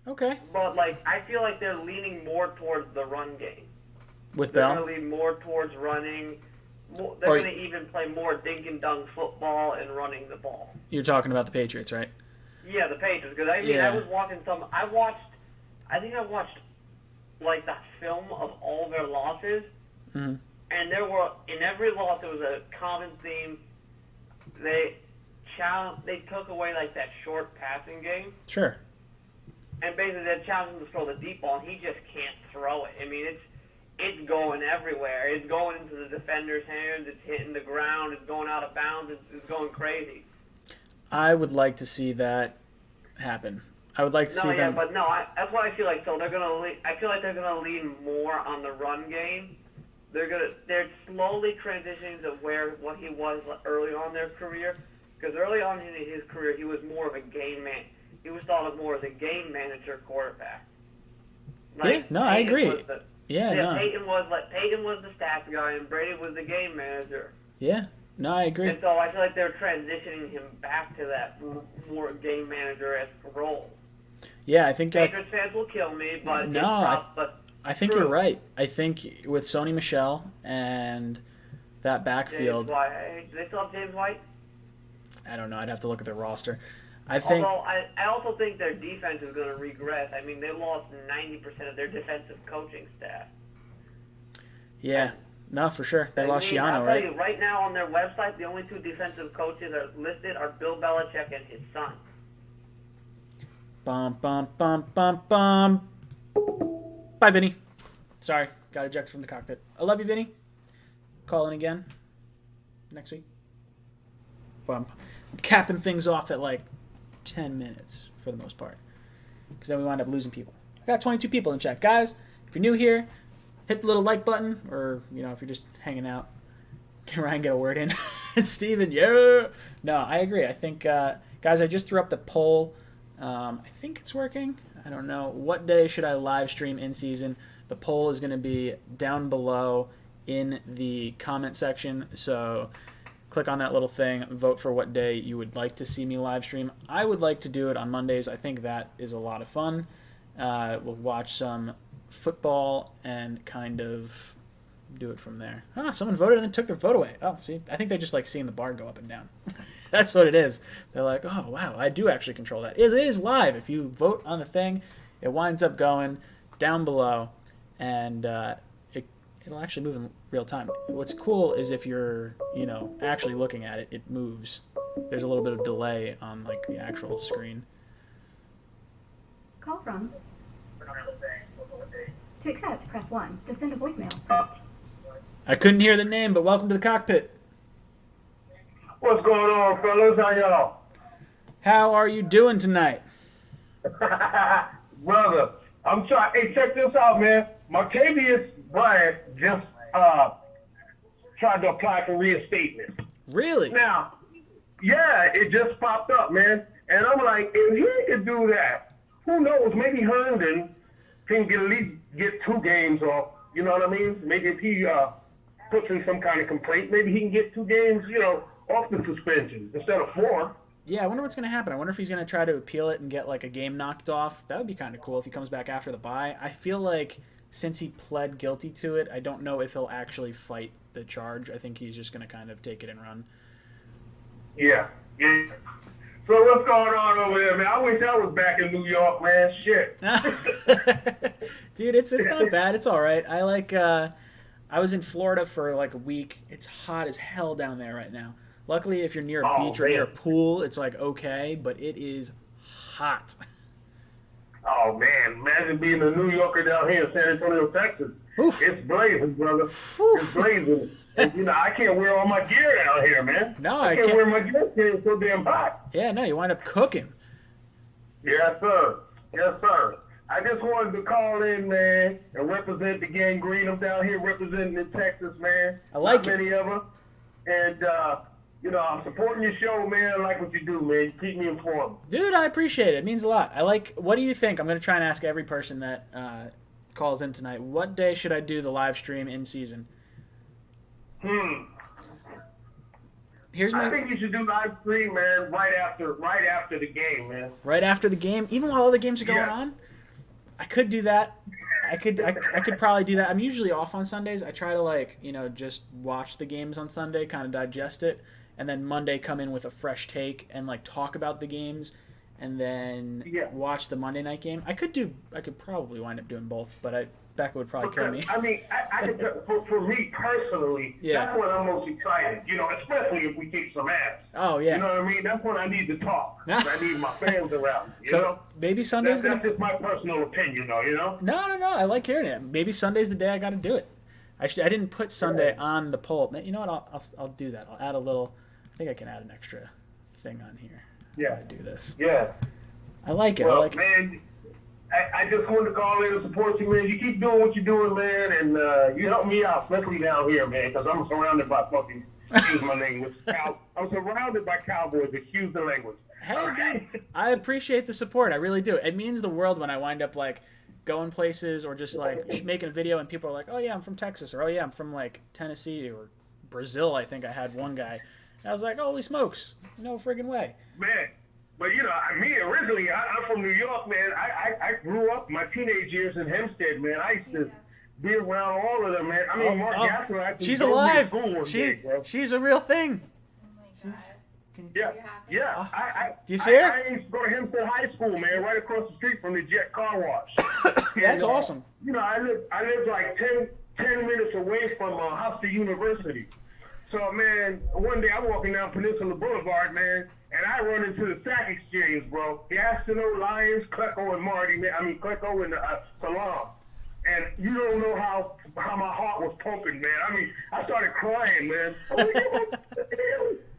Speaker 1: Okay.
Speaker 3: But I feel like they're leaning more towards the run game.
Speaker 1: With Bell?
Speaker 3: They're going to lean more towards running They're going to even play more dink and dunk football and running the ball.
Speaker 1: You're talking about the Patriots, right?
Speaker 3: Yeah, the Patriots. Because I was watching some. I think I watched like the film of all their losses,
Speaker 1: Mm-hmm.
Speaker 3: and there were in every loss there was a common theme. They took away like that short passing game.
Speaker 1: Sure.
Speaker 3: And basically, they challenged him to throw the deep ball, and he just can't throw it. I mean, it's going everywhere. It's going into the defender's hands. It's hitting the ground. It's going out of bounds. It's going crazy.
Speaker 1: I would like to see that happen. I would like to see them.
Speaker 3: But that's what I feel like. So they're gonna. I feel like they're gonna lean more on the run game. They're slowly transitioning to what he was early on in their career. Because early on in his career, he was more of a game man. He was thought of more as a game manager quarterback.
Speaker 1: I agree.
Speaker 3: Peyton was the stats guy, and Brady was the game manager.
Speaker 1: Yeah, no, I agree.
Speaker 3: And so I feel like they're transitioning him back to that more game manager-esque role.
Speaker 1: Yeah, I think
Speaker 3: Patriots fans will kill me, but
Speaker 1: I think you're right. I think with Sony Michel and that backfield.
Speaker 3: Do they still have James White?
Speaker 1: I don't know. I'd have to look at their roster. Although
Speaker 3: I also think their defense is going to regress. I mean, they lost 90% of their defensive coaching staff.
Speaker 1: Yeah, no, for sure. They lost Shiano, right?
Speaker 3: I'll tell you, right now on their website, the only two defensive coaches are listed are Bill Belichick and his son.
Speaker 1: Bum, bum, bum, bum, bum. Bye, Vinny. Sorry, got ejected from the cockpit. I love you, Vinny. Calling again next week. I'm capping things off at like 10 minutes for the most part, because then we wind up losing people. I got 22 people in chat. Guys, if you're new here, hit the little like button, or if you're just hanging out, try and get a word in. Steven, yeah. No, I agree. I think, guys, I just threw up the poll. I think it's working. I don't know. What day should I live stream in season? The poll is going to be down below in the comment section, so click on that little thing, vote for what day you would like to see me live stream. I would like to do it on Mondays. I think that is a lot of fun. We'll watch some football and kind of do it from there. Someone voted and then took their vote away. Oh, see, I think they just like seeing the bar go up and down. That's what it is. They're like, oh, wow, I do actually control that. It is live. If you vote on the thing, it winds up going down below, and it'll actually move in real time. What's cool is if you're, actually looking at it, it moves. There's a little bit of delay on like the actual screen.
Speaker 2: Call from. To accept, press 1. To send a voicemail, press 2.
Speaker 1: I couldn't hear the name, but welcome to the cockpit.
Speaker 4: What's going on, fellas? How y'all?
Speaker 1: How are you doing tonight?
Speaker 4: Brother, I'm trying. Hey, check this out, man. Martavius Bryant just tried to apply for reinstatement.
Speaker 1: Really?
Speaker 4: Now, yeah, it just popped up, man. And I'm like, if he can do that, who knows? Maybe Herndon can at least get 2 games off. You know what I mean? Maybe if he puts in some kind of complaint, maybe he can get 2 games, off the suspension instead of 4.
Speaker 1: Yeah, I wonder what's going to happen. I wonder if he's going to try to appeal it and get like a game knocked off. That would be kind of cool if he comes back after the bye. I feel like since he pled guilty to it, I don't know if he'll actually fight the charge. I think he's just going to kind of take it and run.
Speaker 4: Yeah. So what's going on over there, man? I wish I was back in New York, man. Shit.
Speaker 1: Dude, it's not bad. It's all right. I was in Florida for like a week. It's hot as hell down there right now. Luckily, if you're near a beach or near a pool, it's like okay, but it is hot.
Speaker 4: Oh, man. Imagine being a New Yorker down here in San Antonio, Texas.
Speaker 1: Oof.
Speaker 4: It's blazing, brother.
Speaker 1: Oof.
Speaker 4: It's blazing. And, I can't wear all my gear down here, man.
Speaker 1: No,
Speaker 4: I can't wear my gear because it's so damn hot.
Speaker 1: Yeah, no, you wind up cooking.
Speaker 4: Yes, sir. Yes, sir. I just wanted to call in, man, and represent the gang green. I'm down here representing in Texas, man.
Speaker 1: I like
Speaker 4: Not many of them. And, I'm supporting your show, man. I like what you do, man. You keep me informed.
Speaker 1: Dude, I appreciate it. It means a lot. What do you think? I'm going to try and ask every person that calls in tonight. What day should I do the live stream in season?
Speaker 4: I think you should do live stream, man, right after the game, man.
Speaker 1: Right after the game? Even while other games are going on? I could do that. I could probably do that. I'm usually off on Sundays. I try to like, just watch the games on Sunday, kind of digest it, and then Monday come in with a fresh take and like talk about the games, and then watch the Monday night game. I could probably wind up doing both, but Becca would probably kill me.
Speaker 4: I mean, I could for me personally, that's when I'm most excited. Especially if we kick some ass.
Speaker 1: Oh yeah.
Speaker 4: You know what I mean? That's when I need to talk. I need my fans around. You know?
Speaker 1: Maybe Sunday's
Speaker 4: that's just my personal opinion, though.
Speaker 1: No. I like hearing it. Maybe Sunday's the day I got to do it. I didn't put Sunday on the poll. You know what? I'll do that. I'll add a little. I think I can add an extra thing on here.
Speaker 4: Yeah.
Speaker 1: I do this.
Speaker 4: Yeah.
Speaker 1: I like it.
Speaker 4: Well, man, I just wanted to call in and support you, man. You keep doing what you're doing, man, and you help me out, especially down here, man, because I'm surrounded by fucking, excuse my language, I'm surrounded by cowboys, excuse the language.
Speaker 1: Hey, dude, I appreciate the support. I really do. It means the world when I wind up, like, going places or just, like, making a video and people are like, oh, yeah, I'm from Texas, or oh, yeah, I'm from, like, Tennessee or Brazil. I think I had one guy. And I was like, holy smokes, no friggin' way.
Speaker 4: Man. But, me originally, I'm from New York, man. I grew up my teenage years in Hempstead, man. I used to be around all of them, man. I mean, Mark Gasser, I
Speaker 1: she's alive. She's a real thing.
Speaker 5: Oh my God.
Speaker 4: Yeah.
Speaker 1: Do you see her?
Speaker 4: I used to go to Hempstead High School, man, right across the street from the Jet Car Wash.
Speaker 1: That's awesome.
Speaker 4: I lived like 10 minutes away from Hofstra University. So, man, one day I'm walking down Peninsula Boulevard, man, and I run into the Sack Exchange, bro. The Astronot, Lions, Klecko, and Marty, man. I mean, Klecko and Salam. And you don't know how my heart was pumping, man. I mean, I started crying, man. Oh,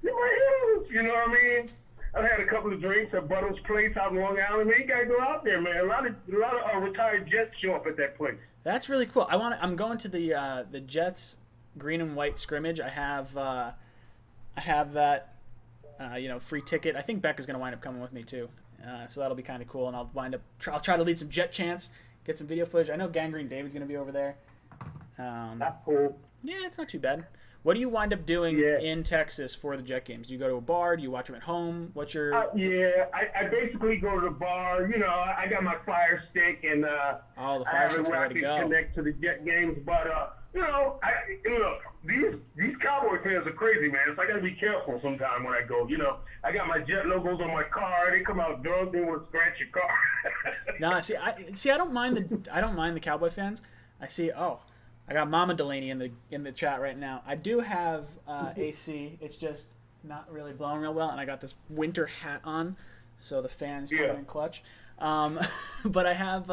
Speaker 4: you're my heroes. You know what I mean? I had a couple of drinks at Butters Place out in Long Island. Man, you gotta go out there, man. A lot of retired Jets show up at that place.
Speaker 1: That's really cool. I'm going to the Jets green and white scrimmage. I have that free ticket. I think Becca's gonna wind up coming with me too, so that'll be kind of cool. And I'll try to lead some Jet chants, get some video footage. I know Gangrene David's gonna be over there.
Speaker 4: That's cool.
Speaker 1: Yeah, it's not too bad. What do you wind up doing in Texas for the Jet games? Do you go to a bar? Do you watch them at home? What's your...
Speaker 4: I basically go to the bar. I got my Fire Stick, and
Speaker 1: the Fire Stick's the way to go.
Speaker 4: Connect to the Jet games, but these Cowboy fans are crazy, man. So I got to be careful sometime when I go. I got my Jet logos on my car. They come out drunk, they want to scratch your car.
Speaker 1: No, I don't mind the Cowboy fans. I got Mama Delaney in the chat right now. I do have AC. It's just not really blowing real well, and I got this winter hat on, so the fans coming in clutch. But I have.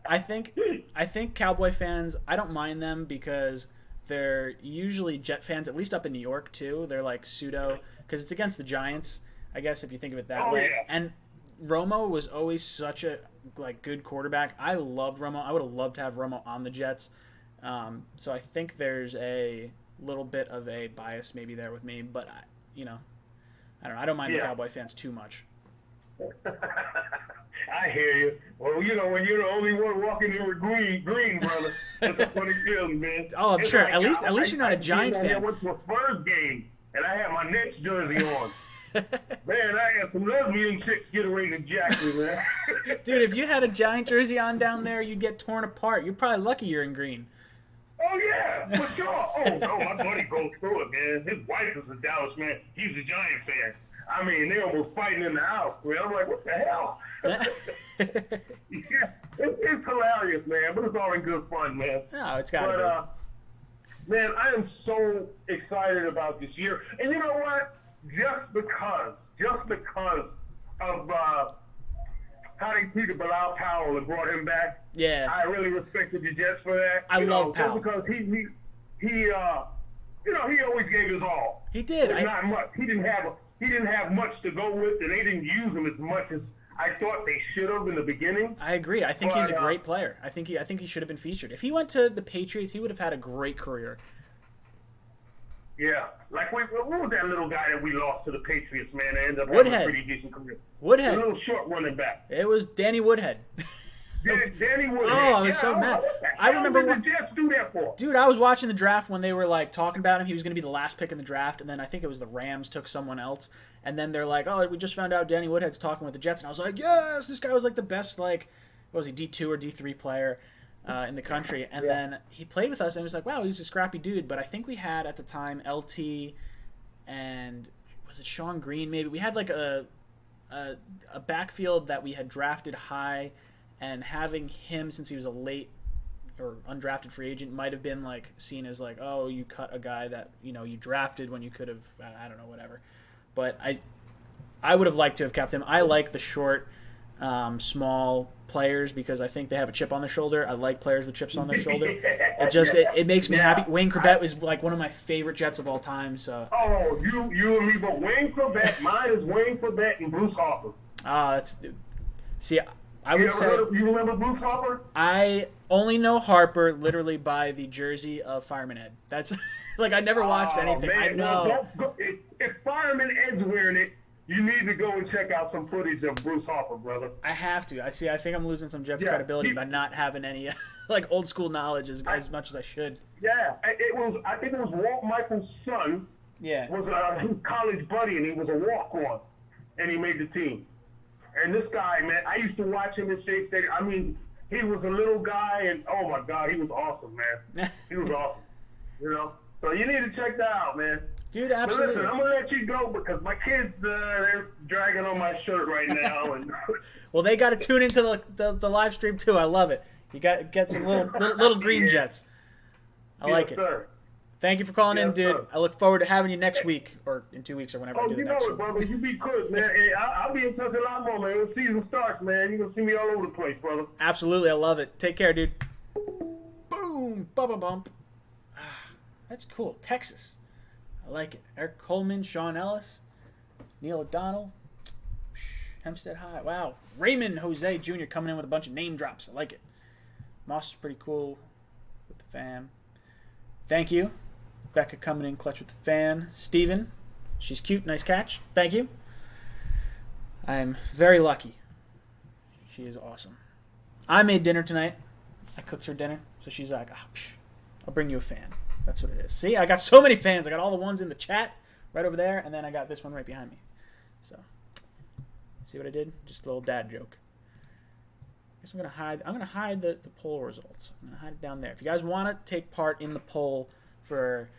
Speaker 1: I think Cowboy fans. I don't mind them because they're usually Jet fans, at least up in New York too. They're like pseudo because it's against the Giants. I guess if you think of it that way.
Speaker 4: Yeah.
Speaker 1: And Romo was always such a good quarterback. I loved Romo. I would have loved to have Romo on the Jets. So I think there's a little bit of a bias maybe there with me, but I don't know. I don't mind the Cowboy fans too much.
Speaker 4: I hear you. Well, when you're the only one walking in with green, brother, it's a funny feeling, man.
Speaker 1: Oh, I'm
Speaker 4: it's
Speaker 1: sure.
Speaker 4: Like,
Speaker 1: at least you're not a Giant fan.
Speaker 4: I went to a Spurs game, and I had my Knicks jersey on. Man, I had some lesbian chicks get ready to jack me, man.
Speaker 1: Dude, if you had a Giant jersey on down there, you'd get torn apart. You're probably lucky you're in green.
Speaker 4: Oh, yeah, for sure. Oh, no, my buddy goes through it, man. His wife is a Dallas man. He's a Giant fan. I mean, they almost fighting in the house, man. I'm like, what the hell? It's hilarious, man, but it's all in good fun, man.
Speaker 1: No, it's got to
Speaker 4: be. Man, I am so excited about this year. And you know what? Just because of how they treated Bilal Powell and brought him back.
Speaker 1: Yeah.
Speaker 4: I really respected the Jets for that.
Speaker 1: I love Powell.
Speaker 4: Because he always gave his all.
Speaker 1: He did.
Speaker 4: Not much. He didn't have much to go with, and they didn't use him as much as I thought they should have in the beginning.
Speaker 1: I agree. I think he's a great player. I think he should have been featured. If he went to the Patriots, he would have had a great career.
Speaker 4: Yeah, like what was that little guy that we lost to the Patriots, man? That ended up
Speaker 1: Woodhead.
Speaker 4: having a pretty decent career.
Speaker 1: Woodhead.
Speaker 4: A little short running back.
Speaker 1: It was Danny Woodhead.
Speaker 4: Danny Woodhead.
Speaker 1: Oh, I was so mad. I remember
Speaker 4: what the Jets do that for.
Speaker 1: Dude, I was watching the draft when they were like talking about him. He was going to be the last pick in the draft, and then I think it was the Rams took someone else, and then they're like, "Oh, we just found out Danny Woodhead's talking with the Jets," and I was like, "Yes, this guy was like the best, like, what was he, D2 or D3 player?" in the country. And then he played with us and was like, wow, he's a scrappy dude. But I think we had at the time LT and was it Sean Green maybe? We had like a backfield that we had drafted high, and having him since he was a late or undrafted free agent might have been like seen as like, oh, you cut a guy that you drafted when you could have, I don't know, whatever. But I would have liked to have kept him. I like the short, small players because I think they have a chip on their shoulder. I like players with chips on their shoulder. It makes me happy. Wayne Corbett was like one of my favorite Jets of all time. So.
Speaker 4: Oh, you and me, but Wayne Corbett. Mine is Wayne Corbett and Bruce Harper.
Speaker 1: See. I would say.
Speaker 4: You remember Bruce Harper?
Speaker 1: I only know Harper literally by the jersey of Fireman Ed. That's like I never watched anything.
Speaker 4: Man,
Speaker 1: I know.
Speaker 4: If Fireman Ed's wearing it, you need to go and check out some footage of Bruce Harper, brother.
Speaker 1: I have to. I think I'm losing some Jets credibility by not having any like old school knowledge as much as I should.
Speaker 4: Yeah, I think it was Walt Michael's son.
Speaker 1: Yeah.
Speaker 4: Was a college buddy, and he was a walk-on, and he made the team. And this guy, man, I used to watch him in Shea Stadium. I mean, he was a little guy, and oh my God, he was awesome, man. He was awesome. So you need to check that out, man.
Speaker 1: Dude, absolutely.
Speaker 4: But listen, I'm gonna let you go because my kids they're dragging on my shirt right now. And
Speaker 1: well, they got to tune into the live stream too. I love it. You got get some little green Jets. I like it.
Speaker 4: Sir.
Speaker 1: Thank you for calling in, dude.
Speaker 4: Sir.
Speaker 1: I look forward to having you next week or in 2 weeks or whenever I do
Speaker 4: you
Speaker 1: it
Speaker 4: know
Speaker 1: next
Speaker 4: it,
Speaker 1: week.
Speaker 4: brother. You be good, man. Hey, I'll be in touch a lot more, man. When the season starts, man, you're gonna see me all over the place, brother.
Speaker 1: Absolutely, I love it. Take care, dude. Boom, bubba bump. That's cool. Texas. I like it. Eric Coleman, Sean Ellis, Neil O'Donnell, Hempstead High. Wow. Raymond Jose Jr. coming in with a bunch of name drops. I like it. Moss is pretty cool with the fam. Thank you. Becca coming in clutch with the fan. Steven. She's cute. Nice catch. Thank you. I'm very lucky. She is awesome. I made dinner tonight. I cooked her dinner. So she's like, I'll bring you a fan. That's what it is. See, I got so many fans. I got all the ones in the chat right over there, and then I got this one right behind me. So, see what I did? Just a little dad joke. I guess I'm gonna hide the poll results. I'm gonna hide it down there. If you guys want to take part in the poll for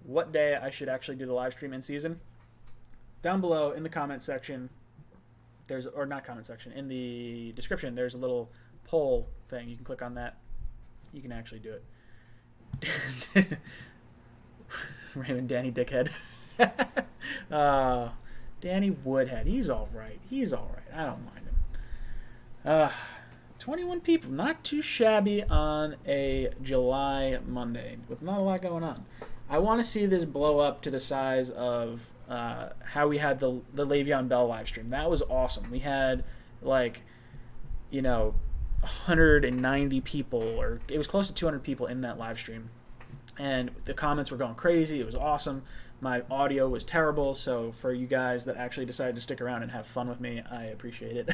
Speaker 1: what day I should actually do the live stream in season, down below in the comment section, in the description, there's a little poll thing. You can click on that. You can actually do it. Raymond Danny Dickhead. Danny Woodhead. He's all right. I don't mind him. 21 people. Not too shabby on a July Monday with not a lot going on. I want to see this blow up to the size of how we had the Le'Veon Bell live stream. That was awesome. We had 190 people, or it was close to 200 people in that live stream, and the comments were going crazy. It was awesome. My audio was terrible, so for you guys that actually decided to stick around and have fun with me, I appreciate it.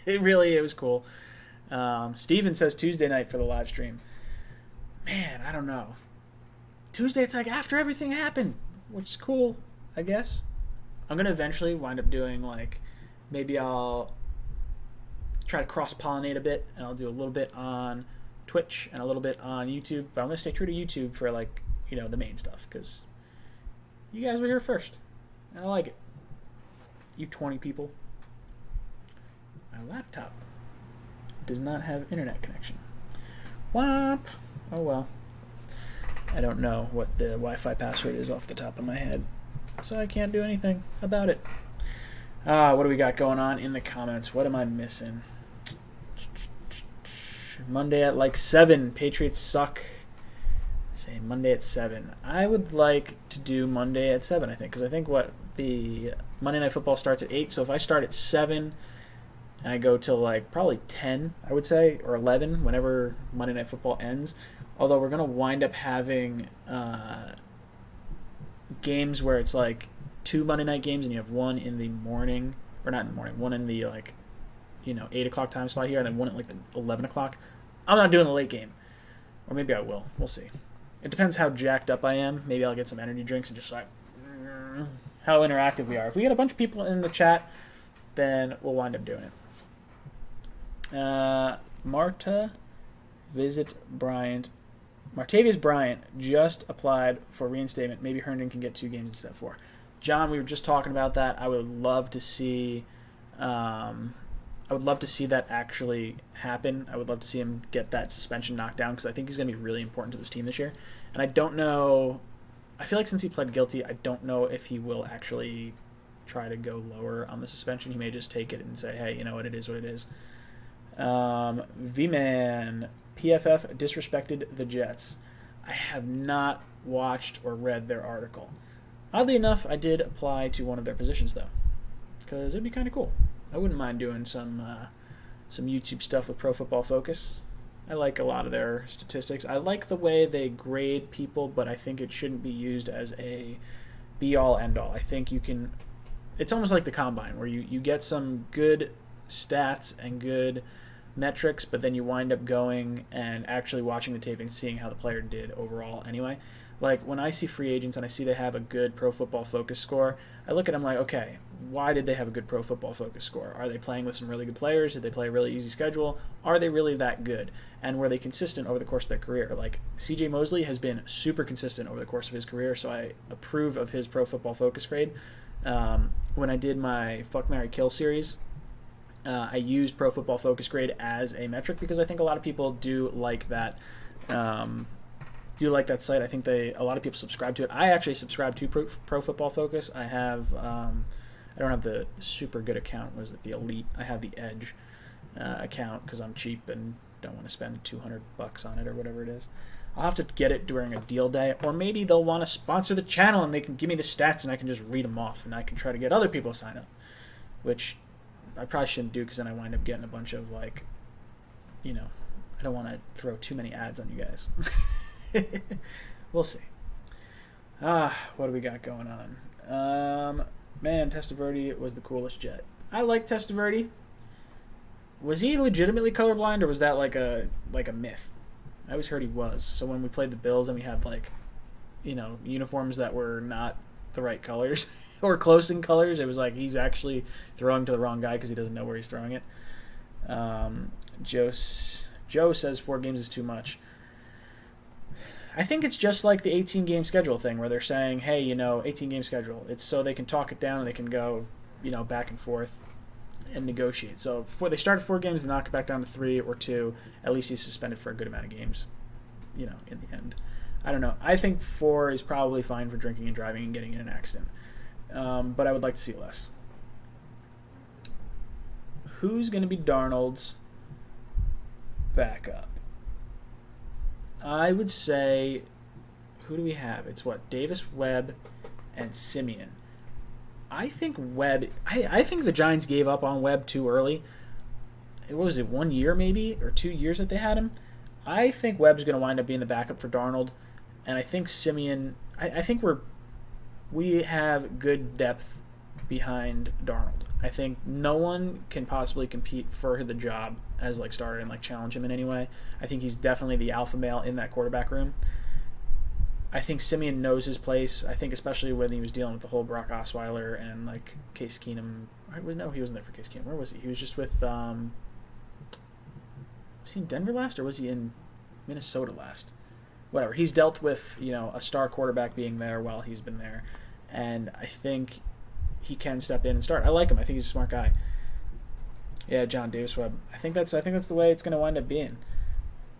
Speaker 1: It was cool. Steven says Tuesday night for the live stream. Man, I don't know. Tuesday, it's like after everything happened, which is cool, I guess. I'm going to eventually wind up doing, maybe I'll try to cross-pollinate a bit, and I'll do a little bit on Twitch and a little bit on YouTube, but I'm going to stay true to YouTube for, the main stuff, because you guys were here first, and I like it. You 20 people. My laptop does not have internet connection. Whomp. Oh, well. I don't know what the Wi-Fi password is off the top of my head, so I can't do anything about it. What do we got going on in the comments? What am I missing? Monday at 7. Patriots suck. Say Monday at 7. I would like to do Monday at 7, I think, because I think the Monday Night Football starts at 8, so if I start at 7 and I go till probably 10, I would say, or 11, whenever Monday Night Football ends. Although we're going to wind up having games where it's 2 Monday night games and you have one in the morning, or not in the morning, one in the 8 o'clock time slot here, and then one at the 11 o'clock. I'm not doing the late game. Or maybe I will. We'll see. It depends how jacked up I am. Maybe I'll get some energy drinks and just how interactive we are. If we get a bunch of people in the chat, then we'll wind up doing it. Marta Visit Bryant. Martavius Bryant just applied for reinstatement. Maybe Herndon can get 2 games instead of 4. John, we were just talking about that. I would love to see that actually happen. I would love to see him get that suspension knocked down because I think he's going to be really important to this team this year. And I don't know. I feel like since he pled guilty, I don't know if he will actually try to go lower on the suspension. He may just take it and say, hey, you know what, it is what it is. V-Man, PFF disrespected the Jets. I have not watched or read their article. Oddly enough, I did apply to one of their positions, though, because it'd be kind of cool. I wouldn't mind doing some YouTube stuff with Pro Football Focus. I like a lot of their statistics. I like the way they grade people, but I think it shouldn't be used as a be-all, end-all. I think you can... It's almost like the Combine, where you get some good stats and good metrics, but then you wind up going and actually watching the tape and seeing how the player did overall anyway. Like, when I see free agents and I see they have a good Pro Football Focus score, I look at them like, okay, why did they have a good Pro Football Focus score? Are they playing with some really good players? Did they play a really easy schedule? Are they really that good? And were they consistent over the course of their career? Like, C.J. Mosley has been super consistent over the course of his career, so I approve of his Pro Football Focus grade. When I did my Fuck, Marry, Kill series, I used Pro Football Focus grade as a metric because I think a lot of people do like that. Site. I think a lot of people subscribe to it. I actually subscribe to Pro Football Focus. I have I don't have the super good account. Was it the Elite? I have the Edge account because I'm cheap and don't want to spend $200 on it or whatever it is. I'll have to get it during a deal day, or maybe they'll want to sponsor the channel and they can give me the stats and I can just read them off and I can try to get other people to sign up, which I probably shouldn't do because then I wind up getting a bunch of I don't want to throw too many ads on you guys. We'll see. What do we got going on? Man, Testaverde was the coolest Jet. I like Testaverde. Was he legitimately colorblind, or was that like a myth? I always heard he was. So when we played the Bills and we had uniforms that were not the right colors or close in colors, it was like he's actually throwing to the wrong guy because he doesn't know where he's throwing it. Joe says 4 games is too much. I think it's just like the 18-game schedule thing where they're saying, hey, 18-game schedule. It's so they can talk it down and they can go, back and forth and negotiate. So before they start at 4 games, they knock it back down to 3 or 2. At least he's suspended for a good amount of games, in the end. I don't know. I think 4 is probably fine for drinking and driving and getting in an accident. But I would like to see less. Who's going to be Darnold's backup? I would say, who do we have? It's Davis, Webb, and Simeon. I think Webb. I think the Giants gave up on Webb too early. What was it, 1 year maybe or 2 years that they had him? I think Webb's going to wind up being the backup for Darnold, and I think Simeon. I think we have good depth behind Darnold. I think no one can possibly compete for the job as starter and challenge him in any way. I think he's definitely the alpha male in that quarterback room. I think Simeon knows his place. I think especially when he was dealing with the whole Brock Osweiler and Case Keenum. No, he wasn't there for Case Keenum. Where was he? He was just with. Was he in Denver last or was he in Minnesota last? Whatever. He's dealt with a star quarterback being there while he's been there, and I think he can step in and start. I like him. I think he's a smart guy. Yeah, John Davis Webb. I think that's the way it's going to wind up being.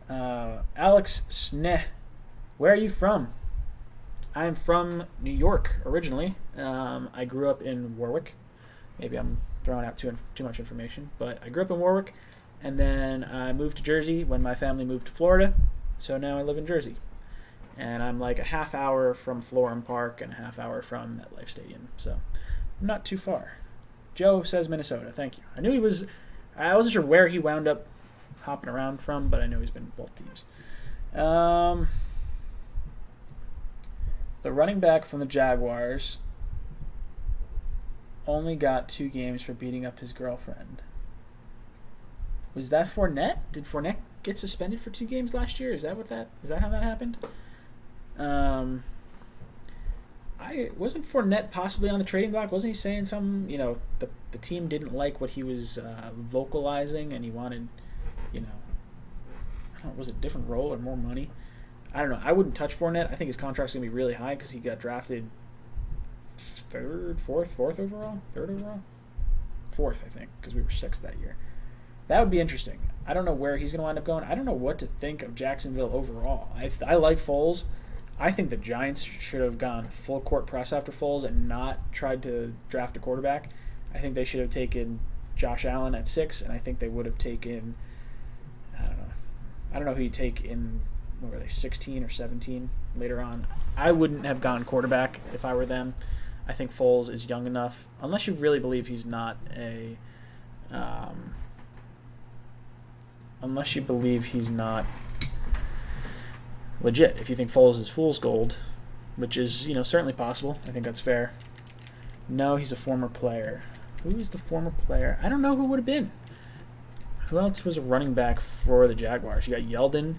Speaker 1: Alex Sneh, where are you from? I'm from New York originally. I grew up in Warwick. Maybe I'm throwing out too much information, but I grew up in Warwick, and then I moved to Jersey when my family moved to Florida. So now I live in Jersey, and I'm a half hour from Florham Park and a half hour from MetLife Stadium. So I'm not too far. Joe says Minnesota. Thank you. I knew he was. I wasn't sure where he wound up hopping around from, but I know he's been in both teams. The running back from the Jaguars only got 2 games for beating up his girlfriend. Was that Fournette? Did Fournette get suspended for 2 games last year? Is that how that happened? Wasn't Fournette possibly on the trading block? Wasn't he saying something? The team didn't like what he was vocalizing, and he wanted, I don't know, was it a different role or more money? I don't know. I wouldn't touch Fournette. I think his contract's going to be really high because he got drafted fourth overall? Third overall? Fourth, I think, because we were sixth that year. That would be interesting. I don't know where he's going to wind up going. I don't know what to think of Jacksonville overall. I like Foles. I think the Giants should have gone full court press after Foles and not tried to draft a quarterback. I think they should have taken Josh Allen at 6, and I think they would have taken, I don't know who you take in, what were they, 16 or 17 later on. I wouldn't have gone quarterback if I were them. I think Foles is young enough, unless you really believe he's not unless you believe he's not legit. If you think Foles is fool's gold, which is, certainly possible. I think that's fair. No, he's a former player. Who is the former player? I don't know who would have been. Who else was a running back for the Jaguars? You got Yeldon.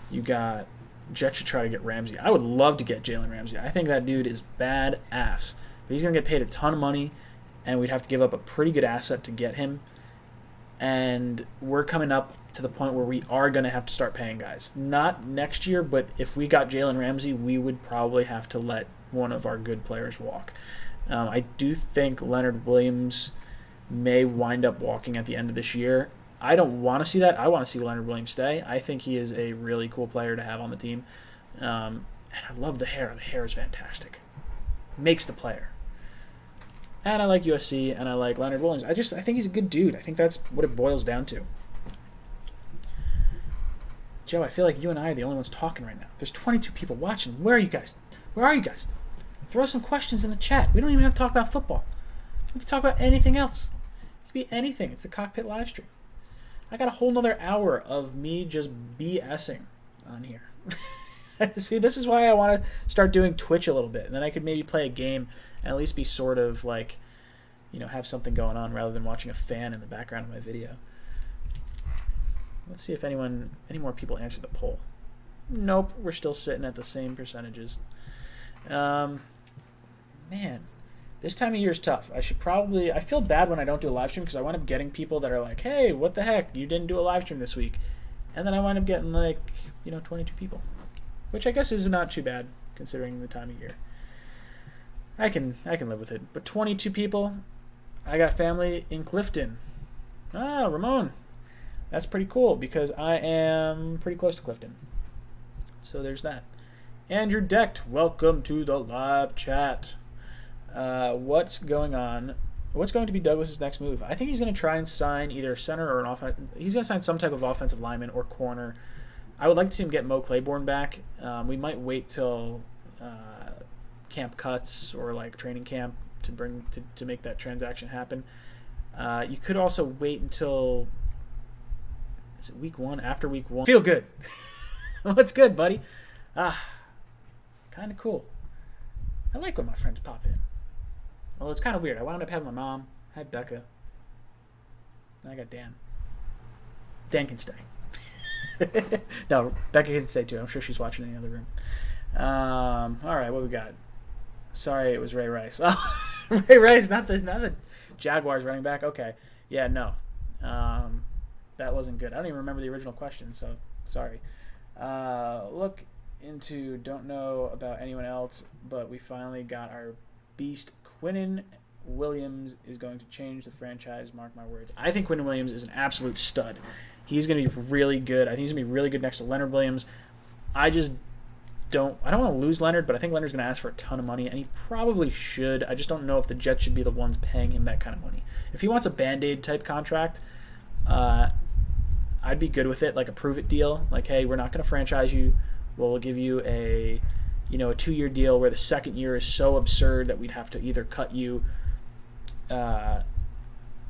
Speaker 1: You got Jets should try to get Ramsey. I would love to get Jalen Ramsey. I think that dude is badass. But he's going to get paid a ton of money, and we'd have to give up a pretty good asset to get him. And we're coming up to the point where we are going to have to start paying guys. Not next year, but if we got Jalen Ramsey, we would probably have to let one of our good players walk. I do think Leonard Williams may wind up walking at the end of this year. I don't want to see that. I want to see Leonard Williams stay. I think he is a really cool player to have on the team. And I love the hair. The hair is fantastic. Makes the player. And I like USC, and I like Leonard Williams. I think he's a good dude. I think that's what it boils down to. Joe, I feel like you and I are the only ones talking right now. There's 22 people watching. Where are you guys? Where are you guys? Throw some questions in the chat. We don't even have to talk about football. We can talk about anything else. It could be anything. It's a cockpit live stream. I got a whole nother hour of me just BSing on here. See, this is why I want to start doing Twitch a little bit. And then I could maybe play a game and at least be sort of like, have something going on rather than watching a fan in the background of my video. Let's see if any more people answered the poll. Nope, we're still sitting at the same percentages. Man, this time of year is tough. I feel bad when I don't do a live stream because I wind up getting people that are like, hey, what the heck, you didn't do a live stream this week. And then I wind up getting 22 people, which I guess is not too bad considering the time of year. I can live with it. But 22 people, I got family in Clifton. Ah, Ramon. That's pretty cool because I am pretty close to Clifton. So there's that. Andrew Decht, welcome to the live chat. What's going on? What's going to be Douglas's next move? I think he's going to try and sign either a center or an offense. He's going to sign some type of offensive lineman or corner. I would like to see him get Mo Claiborne back. We might wait till camp cuts or training camp to make that transaction happen. You could also wait until, is it week 1? After week 1. Feel good. What's good, buddy? Kind of cool. I like when my friends pop in. Well, it's kind of weird. I wound up having my mom. I had Becca. I got Dan. Dan can stay. No, Becca can stay too. I'm sure she's watching in the other room. All right, what we got? Sorry, it was Ray Rice. Oh, Ray Rice, not the Jaguars running back. Okay, yeah, no, that wasn't good. I don't even remember the original question, so sorry. Look into don't know about anyone else, but we finally got our beast. Quinnen Williams is going to change the franchise. Mark my words. I think Quinnen Williams is an absolute stud. He's going to be really good. I think he's going to be really good next to Leonard Williams. I don't want to lose Leonard, but I think Leonard's going to ask for a ton of money, and he probably should. I just don't know if the Jets should be the ones paying him that kind of money. If he wants a Band-Aid type contract, I'd be good with it, like a prove-it deal. Like, hey, we're not going to franchise you. We'll give you a 2-year deal where the second year is so absurd that we'd have to either cut you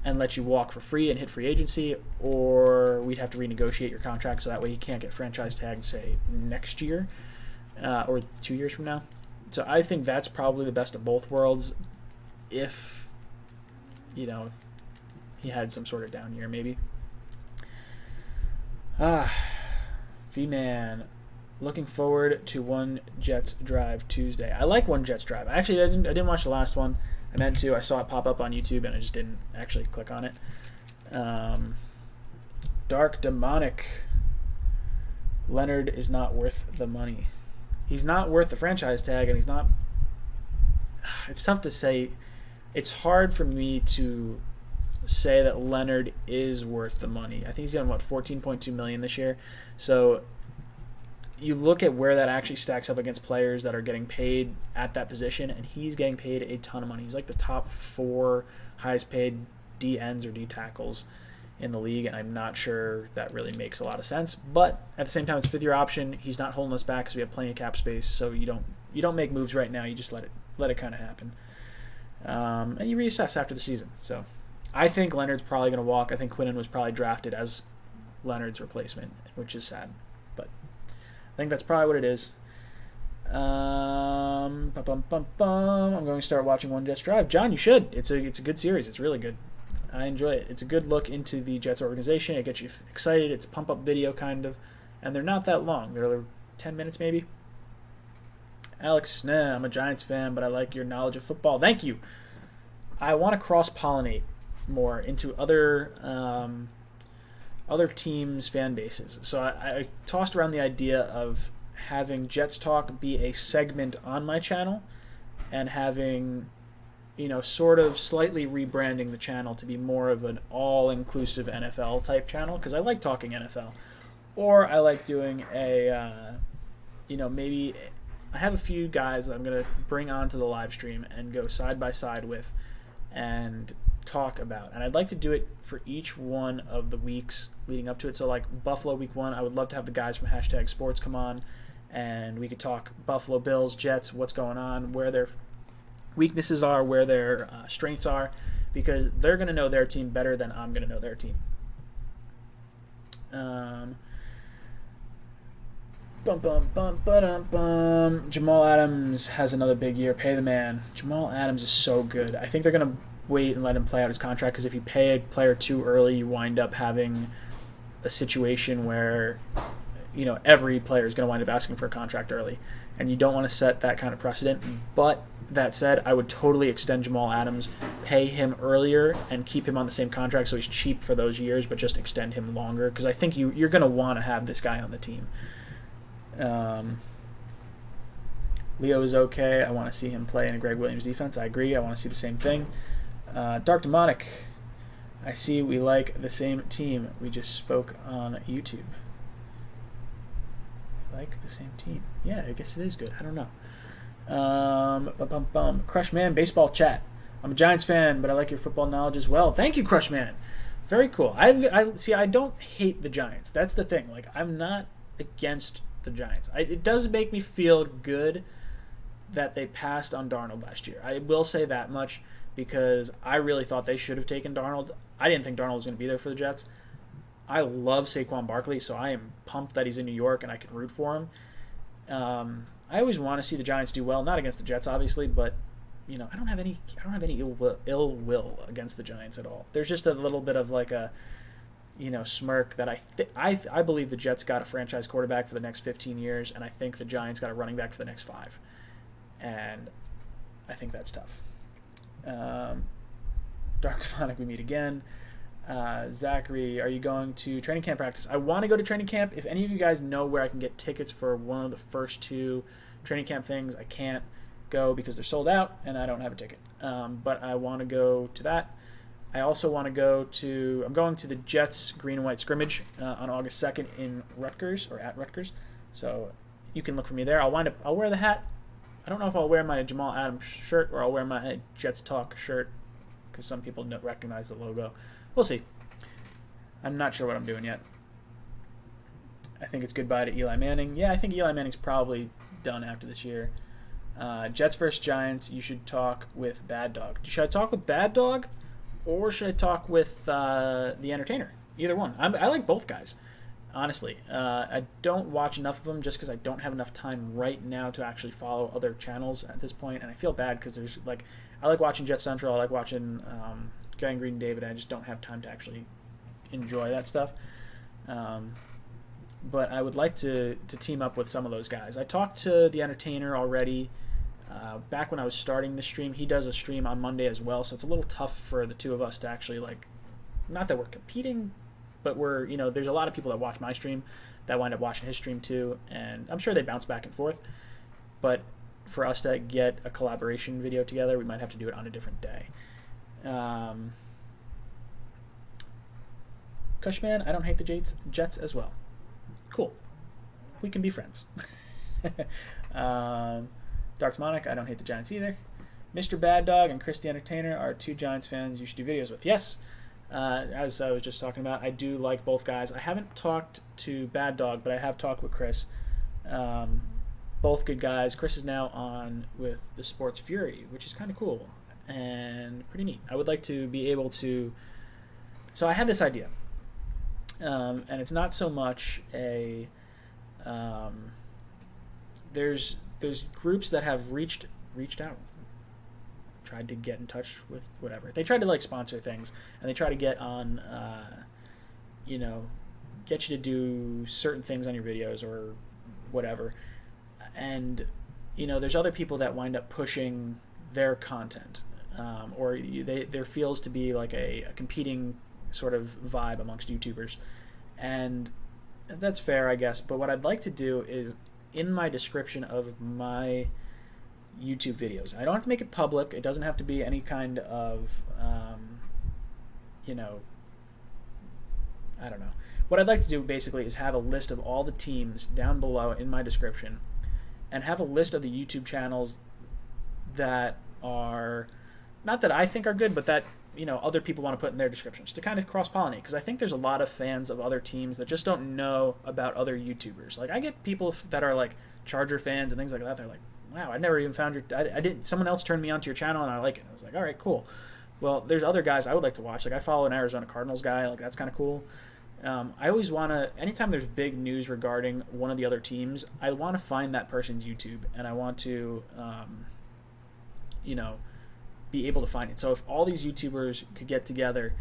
Speaker 1: and let you walk for free and hit free agency, or we'd have to renegotiate your contract so that way you can't get franchise tagged, say, next year or 2 years from now. So I think that's probably the best of both worlds if, he had some sort of down year maybe. V-Man. Looking forward to One Jets Drive Tuesday. I like One Jets Drive. Actually, I didn't watch the last one. I meant to. I saw it pop up on YouTube, and I just didn't actually click on it. Dark Demonic. Leonard is not worth the money. He's not worth the franchise tag, and he's not. It's tough to say. It's hard for me to say that Leonard is worth the money. I think he's getting $14.2 million this year. So you look at where that actually stacks up against players that are getting paid at that position, and he's getting paid a ton of money. He's like the top 4 highest paid D ends or D tackles in the league, and I'm not sure that really makes a lot of sense. But at the same time, it's a 5th-year option. He's not holding us back because we have plenty of cap space. So you don't make moves right now. You just let it kind of happen, and you reassess after the season. So I think Leonard's probably going to walk. I think Quinnen was probably drafted as Leonard's replacement, which is sad. But I think that's probably what it is. I'm going to start watching One Jets Drive. John, you should. It's a good series. It's really good. I enjoy it. It's a good look into the Jets organization. It gets you excited. It's pump-up video kind of. And they're not that long. They're 10 minutes maybe. Alex, I'm a Giants fan, but I like your knowledge of football. Thank you. I want to cross-pollinate more into other teams' fan bases. So I tossed around the idea of having Jets Talk be a segment on my channel and having, sort of slightly rebranding the channel to be more of an all-inclusive NFL type channel, because I like talking NFL. Or I like doing maybe I have a few guys that I'm going to bring onto the live stream and go side by side with and talk about. And I'd like to do it for each one of the weeks leading up to it. So like Buffalo week 1, I would love to have the guys from #sports come on and we could talk Buffalo Bills, Jets, what's going on, where their weaknesses are, where their strengths are, because they're going to know their team better than I'm going to know their team. Jamal Adams has another big year. Pay the man. Jamal Adams is so good. I think they're going to wait and let him play out his contract, because if you pay a player too early, you wind up having a situation where every player is going to wind up asking for a contract early, and you don't want to set that kind of precedent. But that said, I would totally extend Jamal Adams, pay him earlier, and keep him on the same contract so he's cheap for those years, but just extend him longer, because I think you're going to want to have this guy on the team. Leo is okay. I want to see him play in a Greg Williams defense. I agree. I want to see the same thing. Dark Demonic, I see we like the same team. We just spoke on YouTube. Like the same team. Yeah, I guess it is good. I don't know. Crush Man Baseball Chat. I'm a Giants fan, but I like your football knowledge as well. Thank you, Crush Man. Very cool. I see. I don't hate the Giants. That's the thing. Like, I'm not against the Giants. It does make me feel good that they passed on Darnold last year. I will say that much, because I really thought they should have taken Darnold. I didn't think Darnold was going to be there for the Jets. I love Saquon Barkley, so I am pumped that he's in New York and I can root for him. I always want to see the Giants do well, not against the Jets, obviously, but I don't have any ill will against the Giants at all. There's just a little bit of like a smirk that I believe the Jets got a franchise quarterback for the next 15 years, and I think the Giants got a running back for the next 5, and I think that's tough. Dark Demonic, we meet again. Zachary, are you going to training camp practice? I want to go to training camp. If any of you guys know where I can get tickets for one of the first 2 training camp things, I can't go because they're sold out and I don't have a ticket. But I want to go to that. I also want to go to – I'm going to the Jets green and white scrimmage on August 2nd in Rutgers, or at Rutgers. So you can look for me there. I'll wear the hat. I don't know if I'll wear my Jamal Adams shirt or I'll wear my Jets Talk shirt, because some people don't recognize the logo. We'll see. I'm not sure what I'm doing yet. I think it's goodbye to Eli Manning. Yeah, I think Eli Manning's probably done after this year. Jets versus Giants, you should talk with Bad Dog. Should I talk with Bad Dog, or should I talk with the Entertainer? Either one. I like both guys, honestly. I don't watch enough of them just because I don't have enough time right now to actually follow other channels at this point, and I feel bad because there's I like watching Jet Central, I like watching Gang Green David, and I just don't have time to actually enjoy that stuff. But I would like to team up with some of those guys. I talked to the Entertainer already. Back when I was starting the stream, he does a stream on Monday as well, so it's a little tough for the two of us to actually, not that we're competing but there's a lot of people that watch my stream that wind up watching his stream too, and I'm sure they bounce back and forth. But for us to get a collaboration video together, we might have to do it on a different day. Cushman, I don't hate the Jets as well. Cool. We can be friends. Dark Demonic, I don't hate the Giants either. Mr. Bad Dog and Chris the Entertainer are 2 Giants fans you should do videos with. Yes, as I was just talking about, I do like both guys. I haven't talked to Bad Dog, but I have talked with Chris. Both good guys. Chris is now on with the Sports Fury, which is kind of cool and pretty neat. I would like to be able to... So I had this idea, and it's not so much a... There's groups that have reached out, tried to get in touch with whatever. They tried to like sponsor things, and they try to get on, get you to do certain things on your videos or whatever. And there's other people that wind up pushing their content, or there feels to be like a competing sort of vibe amongst YouTubers, and that's fair, I guess. But what I'd like to do is, in my description of my YouTube videos, I don't have to make it public. It doesn't have to be any kind of, I don't know. What I'd like to do basically is have a list of all the teams down below in my description, and have a list of the YouTube channels that are, not that I think are good, but that other people want to put in their descriptions to kind of cross-pollinate, because I think there's a lot of fans of other teams that just don't know about other YouTubers. Like, I get people that are like Charger fans and things like that. They're like, wow, I never even found your... I didn't... Someone else turned me onto your channel and I like it. I was like, all right, cool. Well, there's other guys I would like to watch. Like, I follow an Arizona Cardinals guy. Like, that's kind of cool. I always want to... Anytime there's big news regarding one of the other teams, I want to find that person's YouTube, and I want to, be able to find it. So if all these YouTubers could get together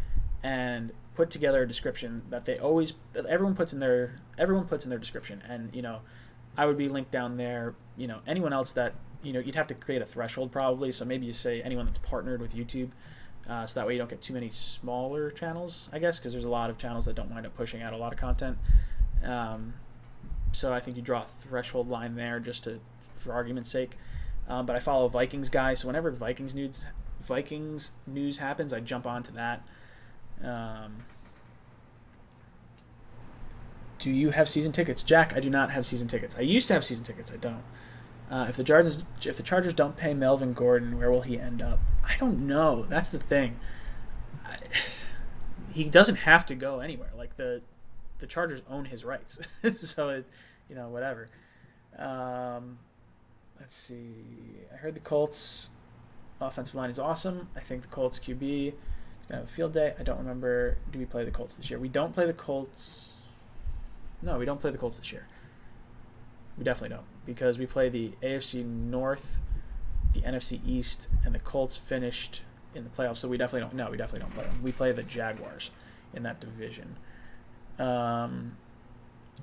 Speaker 1: and put together a description that everyone puts in their description, and I would be linked down there. Anyone else that you'd have to create a threshold probably. So maybe you say anyone that's partnered with YouTube, so that way you don't get too many smaller channels, I guess, because there's a lot of channels that don't wind up pushing out a lot of content. So I think you draw a threshold line there just for argument's sake. But I follow a Vikings guy, so whenever Vikings news happens, I jump onto that. Do you have season tickets? Jack, I do not have season tickets. I used to have season tickets. I don't. If the Chargers don't pay Melvin Gordon, where will he end up? I don't know. That's the thing. He doesn't have to go anywhere. Like, the Chargers own his rights, so whatever. Let's see. I heard the Colts offensive line is awesome. I think the Colts QB is going to have a field day. I don't remember. Do we play the Colts this year? We don't play the Colts. No, we don't play the Colts this year. We definitely don't, because we play the AFC North, the NFC East, and the Colts finished in the playoffs, so we definitely don't. No, we definitely don't play them. We play the Jaguars in that division.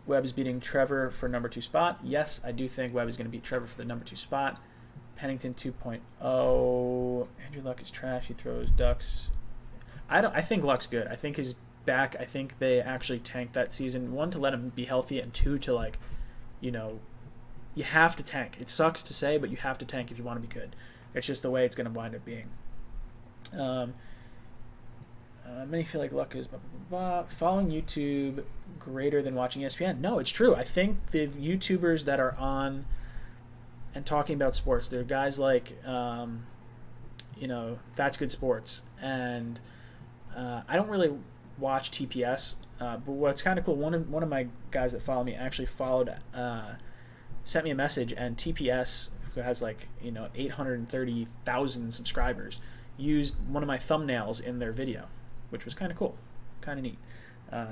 Speaker 1: Webb is beating Trevor for number 2 spot. Yes, I do think Webb is going to beat Trevor for the number 2 spot. Pennington 2.0. Andrew Luck is trash. He throws ducks. I think Luck's good. I think he's back. I think they actually tanked that season. 1, to let him be healthy, and 2, to you have to tank. It sucks to say, but you have to tank if you want to be good. It's just the way it's going to wind up being. Many feel like Luck is blah, blah, blah, blah. Following YouTube greater than watching ESPN. No, it's true. I think the YouTubers that are on and talking about sports, they're guys like, That's Good Sports. And I don't really watch TPS, but what's kind of cool, one of my guys that follow me actually sent me a message, and TPS, who has 830,000 subscribers, used one of my thumbnails in their video, which was kind of cool, kind of neat.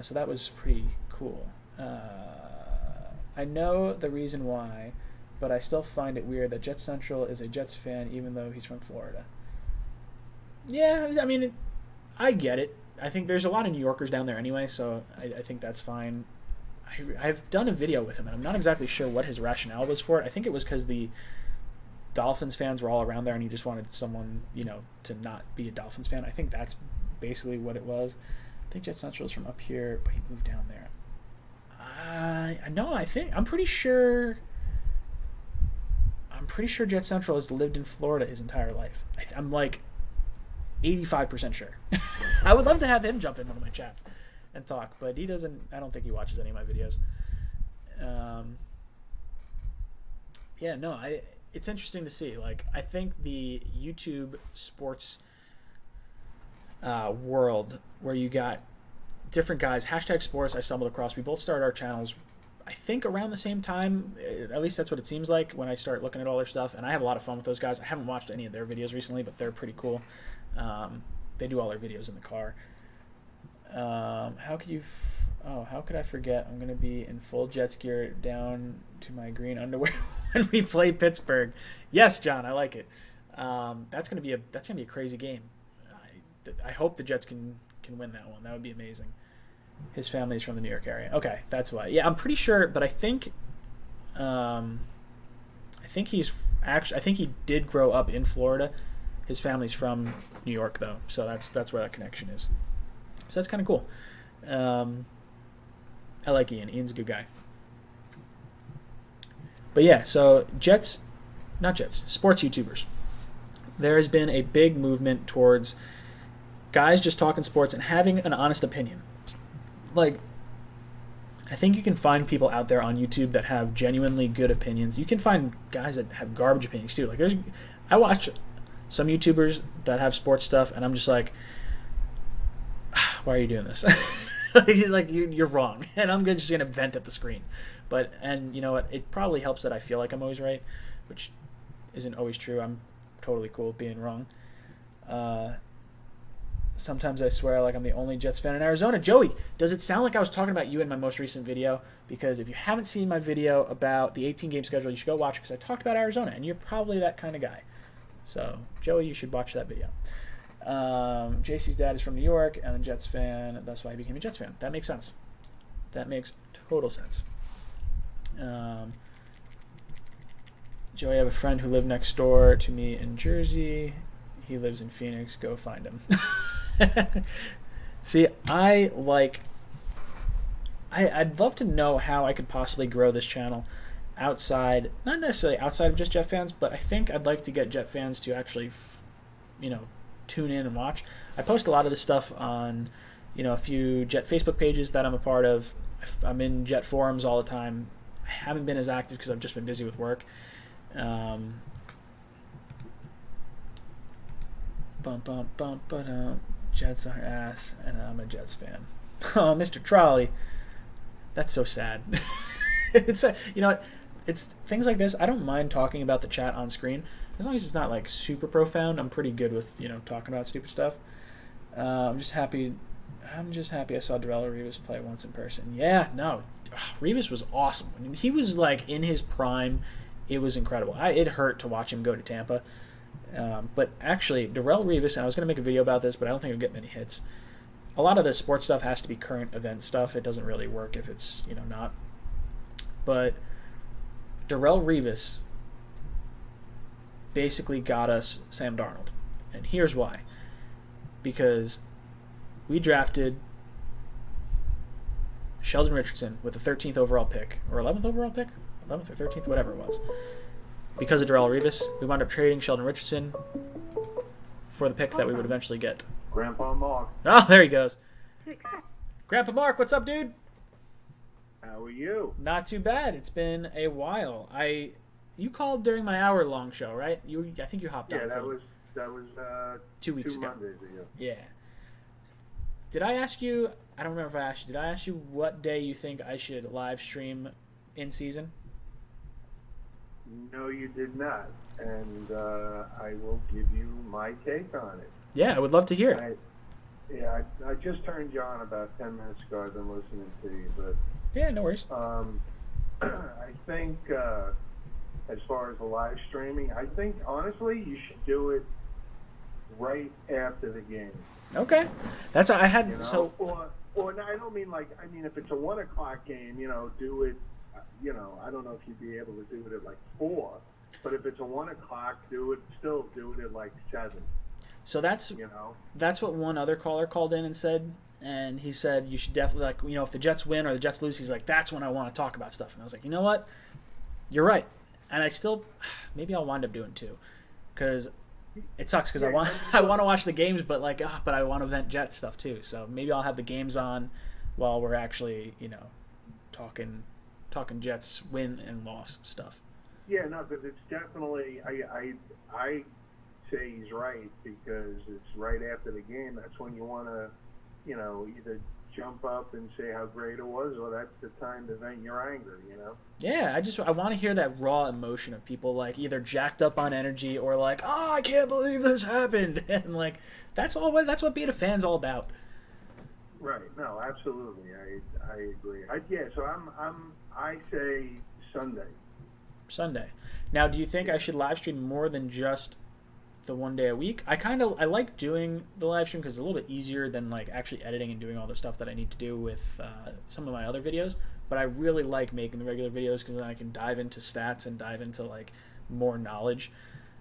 Speaker 1: So that was pretty cool. I know the reason why, but I still find it weird that Jets Central is a Jets fan even though he's from Florida. Yeah, I mean, I get it. I think there's a lot of New Yorkers down there anyway, so I think that's fine. I've done a video with him, and I'm not exactly sure what his rationale was for it. I think it was because the Dolphins fans were all around there, and he just wanted someone, to not be a Dolphins fan. I think that's basically what it was. I think Jet Central is from up here, but he moved down there. No, I'm pretty sure Jet Central has lived in Florida his entire life. I'm like 85% sure. I would love to have him jump in one of my chats and talk, but he doesn't. I don't think he watches any of my videos. It's interesting to see. Like, I think the YouTube sports world, where you got different guys, hashtag sports, I stumbled across. We both started our channels, I think, around the same time. At least that's what it seems like when I start looking at all their stuff. And I have a lot of fun with those guys. I haven't watched any of their videos recently, but they're pretty cool. They do all their videos in the car. How could I forget? I'm going to be in full Jets gear down to my green underwear when we play Pittsburgh. Yes, John, I like it. That's going to be a crazy game. I hope the Jets can win that one. That would be amazing. His family is from the New York area. Okay, that's why. Yeah, I'm pretty sure, but I think he did grow up in Florida. His family's from New York, though, so that's where that connection is. So that's kind of cool. I like Ian. Ian's a good guy. But yeah, so sports YouTubers. There has been a big movement towards guys just talking sports and having an honest opinion. Like, I think you can find people out there on YouTube that have genuinely good opinions. You can find guys that have garbage opinions too. Like, I watch some YouTubers that have sports stuff, and I'm just like, why are you doing this? Like, you're wrong, and I'm just gonna vent at the screen. And you know what? It probably helps that I feel like I'm always right, which isn't always true. I'm totally cool with being wrong. Sometimes I swear like I'm the only Jets fan in Arizona. Joey, does it sound like I was talking about you in my most recent video? Because if you haven't seen my video about the 18-game schedule, you should go watch it, because I talked about Arizona, and you're probably that kind of guy. So, Joey, you should watch that video. JC's dad is from New York and a Jets fan. That's why he became a Jets fan. That makes sense. That makes total sense. Joey, I have a friend who lived next door to me in Jersey. He lives in Phoenix. Go find him. See, I'd love to know how I could possibly grow this channel outside, not necessarily outside of just Jet fans, but I think I'd like to get Jet fans to actually, tune in and watch. I post a lot of this stuff on, a few Jet Facebook pages that I'm a part of. I'm in Jet forums all the time. I haven't been as active because I've just been busy with work. Jets are ass, and I'm a Jets fan. Oh, Mr. Trolley. That's so sad. It's it's things like this. I don't mind talking about the chat on screen as long as it's not like super profound. I'm pretty good with talking about stupid stuff. I'm just happy I saw Darrell Rivas play once in person. Yeah, no, Rivas was awesome. I mean, he was like in his prime. It was incredible. It hurt to watch him go to Tampa. But actually, Darrell Rivas, and I was going to make a video about this, but I don't think it'll get many hits. A lot of the sports stuff has to be current event stuff. It doesn't really work if it's, not. But Darrell Rivas basically got us Sam Darnold. And here's why. Because we drafted Sheldon Richardson with the 13th overall pick, or 11th overall pick? 11th or 13th, whatever it was. Because of Darrell Rivas, we wound up trading Sheldon Richardson for the pick that we would eventually get.
Speaker 4: Grandpa Mark.
Speaker 1: Oh, there he goes. Grandpa Mark, what's up, dude?
Speaker 4: How are you?
Speaker 1: Not too bad. It's been a while. You called during my hour-long show, right? I think you hopped on.
Speaker 4: Yeah, that was
Speaker 1: 2 weeks ago.
Speaker 4: Mondays ago.
Speaker 1: Yeah. Did I ask you? I don't remember if I asked you. Did I ask you what day you think I should live stream in season?
Speaker 4: No, you did not, and I will give you my take on it.
Speaker 1: Yeah, I would love to hear it.
Speaker 4: I just turned you on about 10 minutes ago. I've been listening to you, but
Speaker 1: yeah, no worries.
Speaker 4: I think as far as the live streaming, I think honestly you should do it right after the game.
Speaker 1: Okay, that's I had so.
Speaker 4: Or no, I don't mean if it's a 1 o'clock game, do it. I don't know if you'd be able to do it at like 4, but if it's a 1 o'clock, do it at like 7.
Speaker 1: So that's what one other caller called in and said and he said you should definitely, like, if the Jets win or the Jets lose, he's like, that's when I want to talk about stuff. And I was like, you know what, you're right. And I still, maybe I'll wind up doing two, because it sucks because I want to watch the games, but but I want to vent Jets stuff too. So maybe I'll have the games on while we're actually talking Jets win and loss stuff.
Speaker 6: Yeah, no, because it's definitely I say he's right, because it's right after the game. That's when you want to either jump up and say how great it was, or that's the time to vent your anger.
Speaker 1: Yeah, I want to hear that raw emotion of people like either jacked up on energy or like, oh, I can't believe this happened, and like that's what being a fan's all about.
Speaker 6: Right. No, absolutely. I agree. So I say Sunday.
Speaker 1: Sunday. Now, do you think I should live stream more than just the one day a week? I like doing the live stream because it's a little bit easier than like actually editing and doing all the stuff that I need to do with some of my other videos. But I really like making the regular videos because then I can dive into stats and dive into like more knowledge.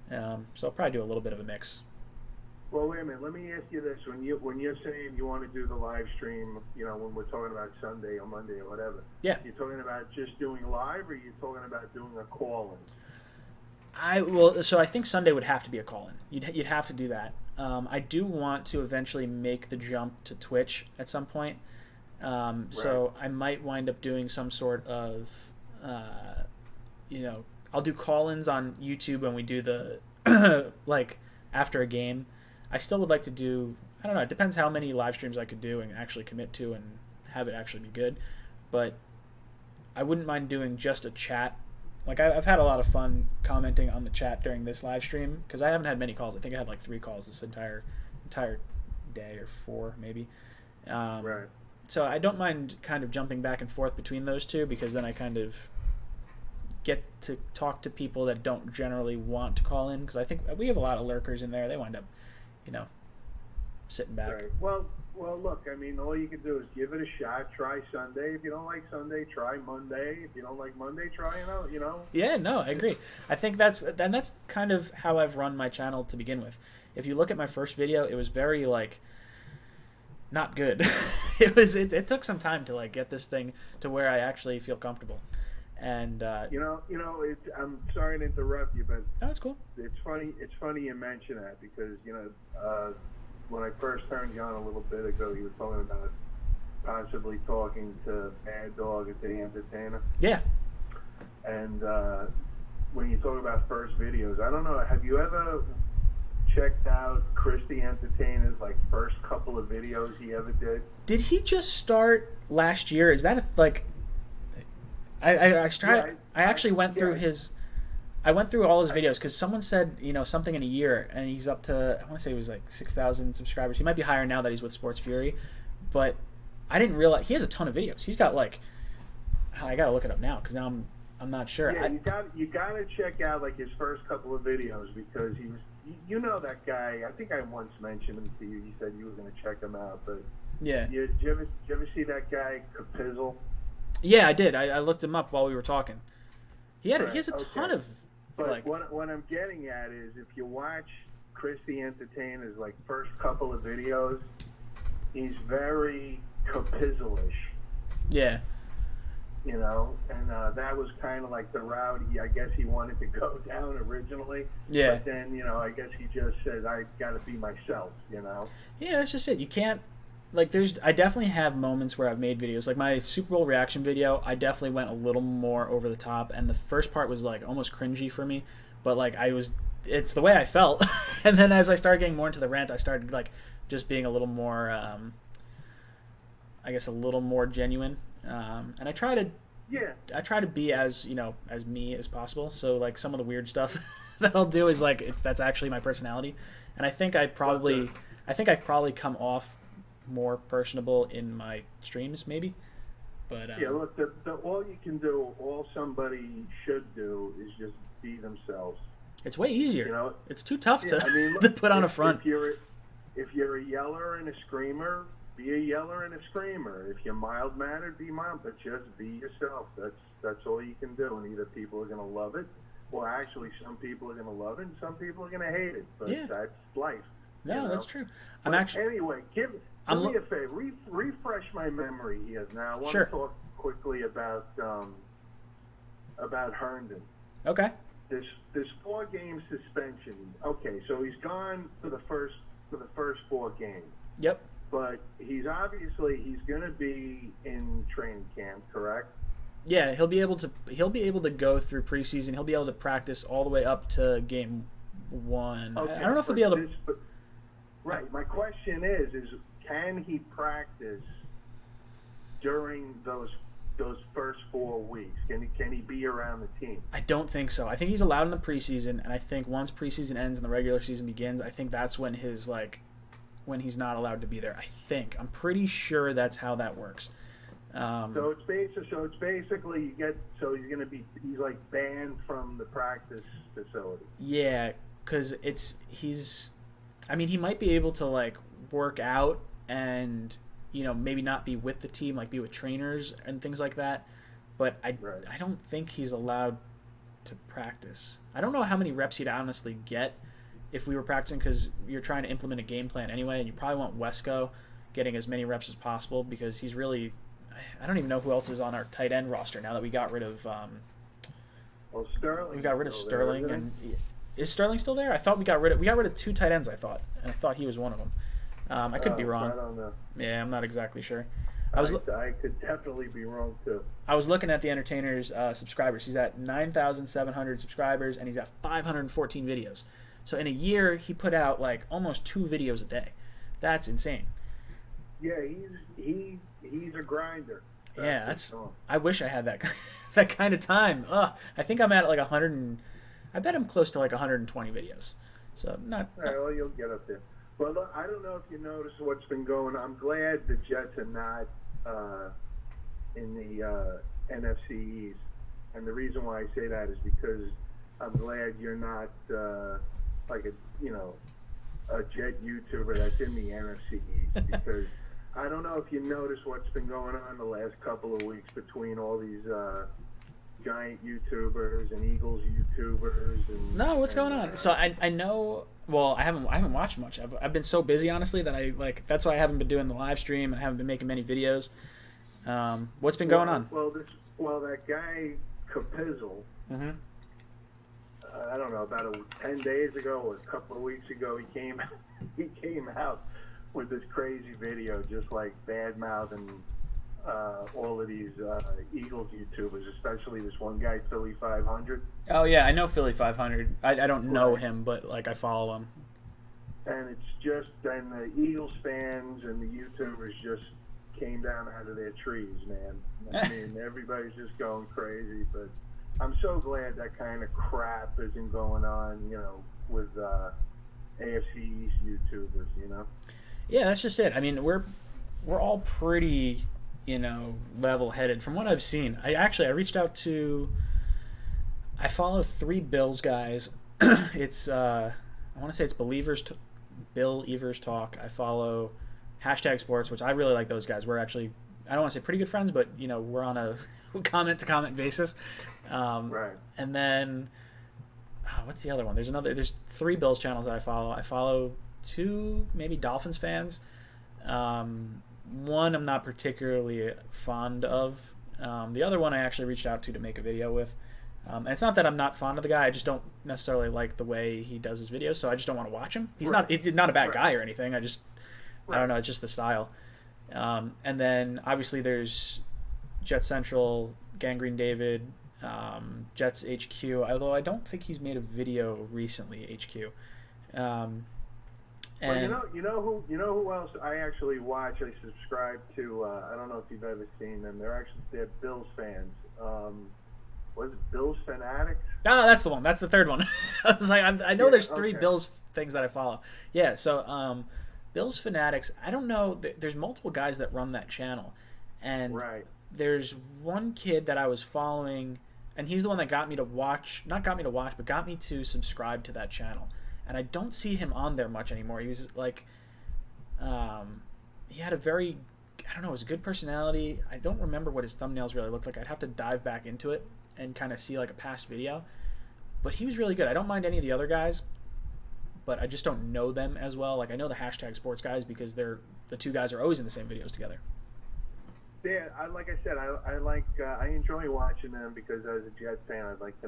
Speaker 1: So I'll probably do a little bit of a mix.
Speaker 6: Well, wait a minute. Let me ask you this: when you're saying you want to do the live stream, when we're talking about Sunday or Monday or whatever,
Speaker 1: yeah,
Speaker 6: you're talking about just doing live, or you're talking about doing a call-in?
Speaker 1: So I think Sunday would have to be a call-in. You'd have to do that. I do want to eventually make the jump to Twitch at some point. So I might wind up doing some sort of, I'll do call-ins on YouTube when we do the, like, after a game. I still would like to do, I don't know, it depends how many live streams I could do and actually commit to and have it actually be good. But I wouldn't mind doing just a chat. Like, I've had a lot of fun commenting on the chat during this live stream because I haven't had many calls. I think I had like 3 calls this entire day, or 4 maybe.
Speaker 6: Right.
Speaker 1: So I don't mind kind of jumping back and forth between those two, because then I kind of get to talk to people that don't generally want to call in, because I think we have a lot of lurkers in there. They wind up, sitting back.
Speaker 6: Right. Well, look, I mean, all you can do is give it a shot. Try Sunday. If you don't like Sunday, try Monday. If you don't like Monday, try
Speaker 1: Yeah, no, I agree. I think that's kind of how I've run my channel to begin with. If you look at my first video, it was very like not good. It took some time to like get this thing to where I actually feel comfortable. And
Speaker 6: I'm sorry to interrupt you, but
Speaker 1: no, it's cool.
Speaker 6: It's funny you mention that, because when I first turned you on a little bit ago, you were talking about possibly talking to Mad Dog at the Entertainer.
Speaker 1: Yeah.
Speaker 6: And when you talk about first videos, I don't know, have you ever checked out Chris the Entertainer's like first couple of videos he ever did?
Speaker 1: Did he just start last year? Is that I actually went through his. I went through all his videos because someone said something in a year, and he's up to, I want to say it was like 6,000 subscribers. He might be higher now that he's with Sports Fury, but I didn't realize he has a ton of videos. He's got like, I gotta look it up now because now I'm not sure.
Speaker 6: Yeah, you gotta check out like his first couple of videos, because he was, that guy. I think I once mentioned him to you. You said you were gonna check him out, but
Speaker 1: yeah.
Speaker 6: Did you ever see that guy Kapizzle?
Speaker 1: Yeah, I did. I looked him up while we were talking. He has a ton of.
Speaker 6: But
Speaker 1: like,
Speaker 6: what I'm getting at is, if you watch Chris the Entertainer's like first couple of videos, he's very Kapizzle-ish.
Speaker 1: Yeah.
Speaker 6: And that was kind of like the route I guess he wanted to go down originally.
Speaker 1: Yeah.
Speaker 6: But then, I guess he just said, I got to be myself,
Speaker 1: Yeah, that's just it. You can't, like, I definitely have moments where I've made videos. Like my Super Bowl reaction video, I definitely went a little more over the top, and the first part was like almost cringy for me. But like it's the way I felt. And then as I started getting more into the rant, I started like just being a little more, I guess a little more genuine. And I try to be as as me as possible. So like some of the weird stuff that I'll do is like that's actually my personality. And I think I probably come off more personable in my streams, maybe. But
Speaker 6: yeah, look, all you can do, all somebody should do, is just be themselves.
Speaker 1: It's way easier. It's too tough to put on a front.
Speaker 6: If you're a yeller and a screamer, be a yeller and a screamer. If you're mild-mannered, be mild, but just be yourself. That's all you can do, and either people are going to love it, or actually some people are going to love it, and some people are going to hate it. But that's life.
Speaker 1: No, that's true.
Speaker 6: Anyway,
Speaker 1: I'm
Speaker 6: Do me a favor. Refresh my memory here. Now, I want
Speaker 1: Sure.
Speaker 6: to talk quickly about Herndon.
Speaker 1: Okay.
Speaker 6: This 4-game suspension. Okay, so he's gone for the first 4 games.
Speaker 1: Yep.
Speaker 6: But he's going to be in training camp, correct?
Speaker 1: Yeah, he'll be able to go through preseason. He'll be able to practice all the way up to game 1.
Speaker 6: Okay,
Speaker 1: I don't know if he'll be able to.
Speaker 6: Right. My question is can he practice during those first 4 weeks? Can he be around the team?
Speaker 1: I don't think so. I think he's allowed in the preseason, and I think once preseason ends and the regular season begins, I think that's when when he's not allowed to be there. I'm pretty sure that's how that works.
Speaker 6: So it's basically he's like banned from the practice facility.
Speaker 1: Yeah, because he might be able to like work out and maybe not be with the team, like be with trainers and things like that. But I don't think he's allowed to practice. I don't know how many reps he'd honestly get if we were practicing, because you're trying to implement a game plan anyway, and you probably want Wesco getting as many reps as possible because he's really. I don't even know who else is on our tight end roster now that we got rid of.
Speaker 6: Sterling.
Speaker 1: We got rid of Sterling, and is Sterling still there? I thought we got rid of 2 tight ends. I thought he was one of them. I could be wrong.
Speaker 6: I don't know.
Speaker 1: Yeah, I'm not exactly sure.
Speaker 6: I could definitely be wrong too.
Speaker 1: I was looking at the Entertainer's subscribers. He's at 9,700 subscribers, and he's got 514 videos. So in a year, he put out like almost 2 videos a day. That's insane.
Speaker 6: Yeah, he's a grinder.
Speaker 1: I wish I had that kind of time. I think I'm at like 100 I bet I'm close to like 120 videos. So not.
Speaker 6: All right, well, you'll get up there. Well, look, I don't know if you noticed what's been going on. I'm glad the Jets are not in the NFC East. And the reason why I say that is because I'm glad you're not like a Jet YouTuber that's in the NFC East. Because I don't know if you noticed what's been going on the last couple of weeks between all these Giant YouTubers and Eagles YouTubers.
Speaker 1: No, what's going on? So I know. Well, I haven't watched much. I've been so busy, honestly, that that's why I haven't been doing the live stream and haven't been making many videos. What's been going on?
Speaker 6: Well, that guy Capizzle.
Speaker 1: Mm-hmm.
Speaker 6: I don't know, about 10 days ago or a couple of weeks ago, he came out with this crazy video, just like bad mouthing all of these Eagles YouTubers, especially this one guy, Philly 500.
Speaker 1: Oh yeah, I know Philly 500. I don't know him, but like I follow him.
Speaker 6: And it's just, and the Eagles fans and the YouTubers just came down out of their trees, man. I mean, everybody's just going crazy, but I'm so glad that kind of crap isn't going on, with AFC East YouTubers,
Speaker 1: Yeah, that's just it. I mean, we're all pretty, level-headed from what I've seen. I reached out to. I follow 3 Bills guys. It's I want to say it's Bill Evers Talk. I follow #Sports, which I really like those guys. We're actually, I don't want to say pretty good friends, but we're on a comment-to-comment basis.
Speaker 6: Right.
Speaker 1: And then what's the other one? There's 3 Bills channels that I follow. I follow 2 maybe Dolphins fans. One I'm not particularly fond of. The other one I actually reached out to make a video with. And it's not that I'm not fond of the guy. I just don't necessarily like the way he does his videos, so I just don't want to watch him. He's not a bad guy or anything. I don't know. It's just the style. And then obviously there's Jet Central, Gangrene David, Jets HQ. Although I don't think he's made a video recently. HQ. And
Speaker 6: well, you know who else I actually watch? I subscribe to. I don't know if you've ever seen them. They're Bills fans. Was it Bills Fanatics?
Speaker 1: Ah, that's the one. That's the third one. I was like, I know there's 3
Speaker 6: okay.
Speaker 1: Bills things that I follow. Yeah, so Bills Fanatics. I don't know. There's multiple guys that run that channel, and there's one kid that I was following, and he's the one that got me to watch. Not got me to watch, but got me to subscribe to that channel. And I don't see him on there much anymore. He was like, he had a very, I don't know, it was a good personality. I don't remember what his thumbnails really looked like. I'd have to dive back into it and kind of see like a past video. But he was really good. I don't mind any of the other guys, but I just don't know them as well. Like I know the hashtag sports guys because the two guys are always in the same videos together.
Speaker 6: Yeah, like I said, I enjoy watching them because as a Jets fan, I like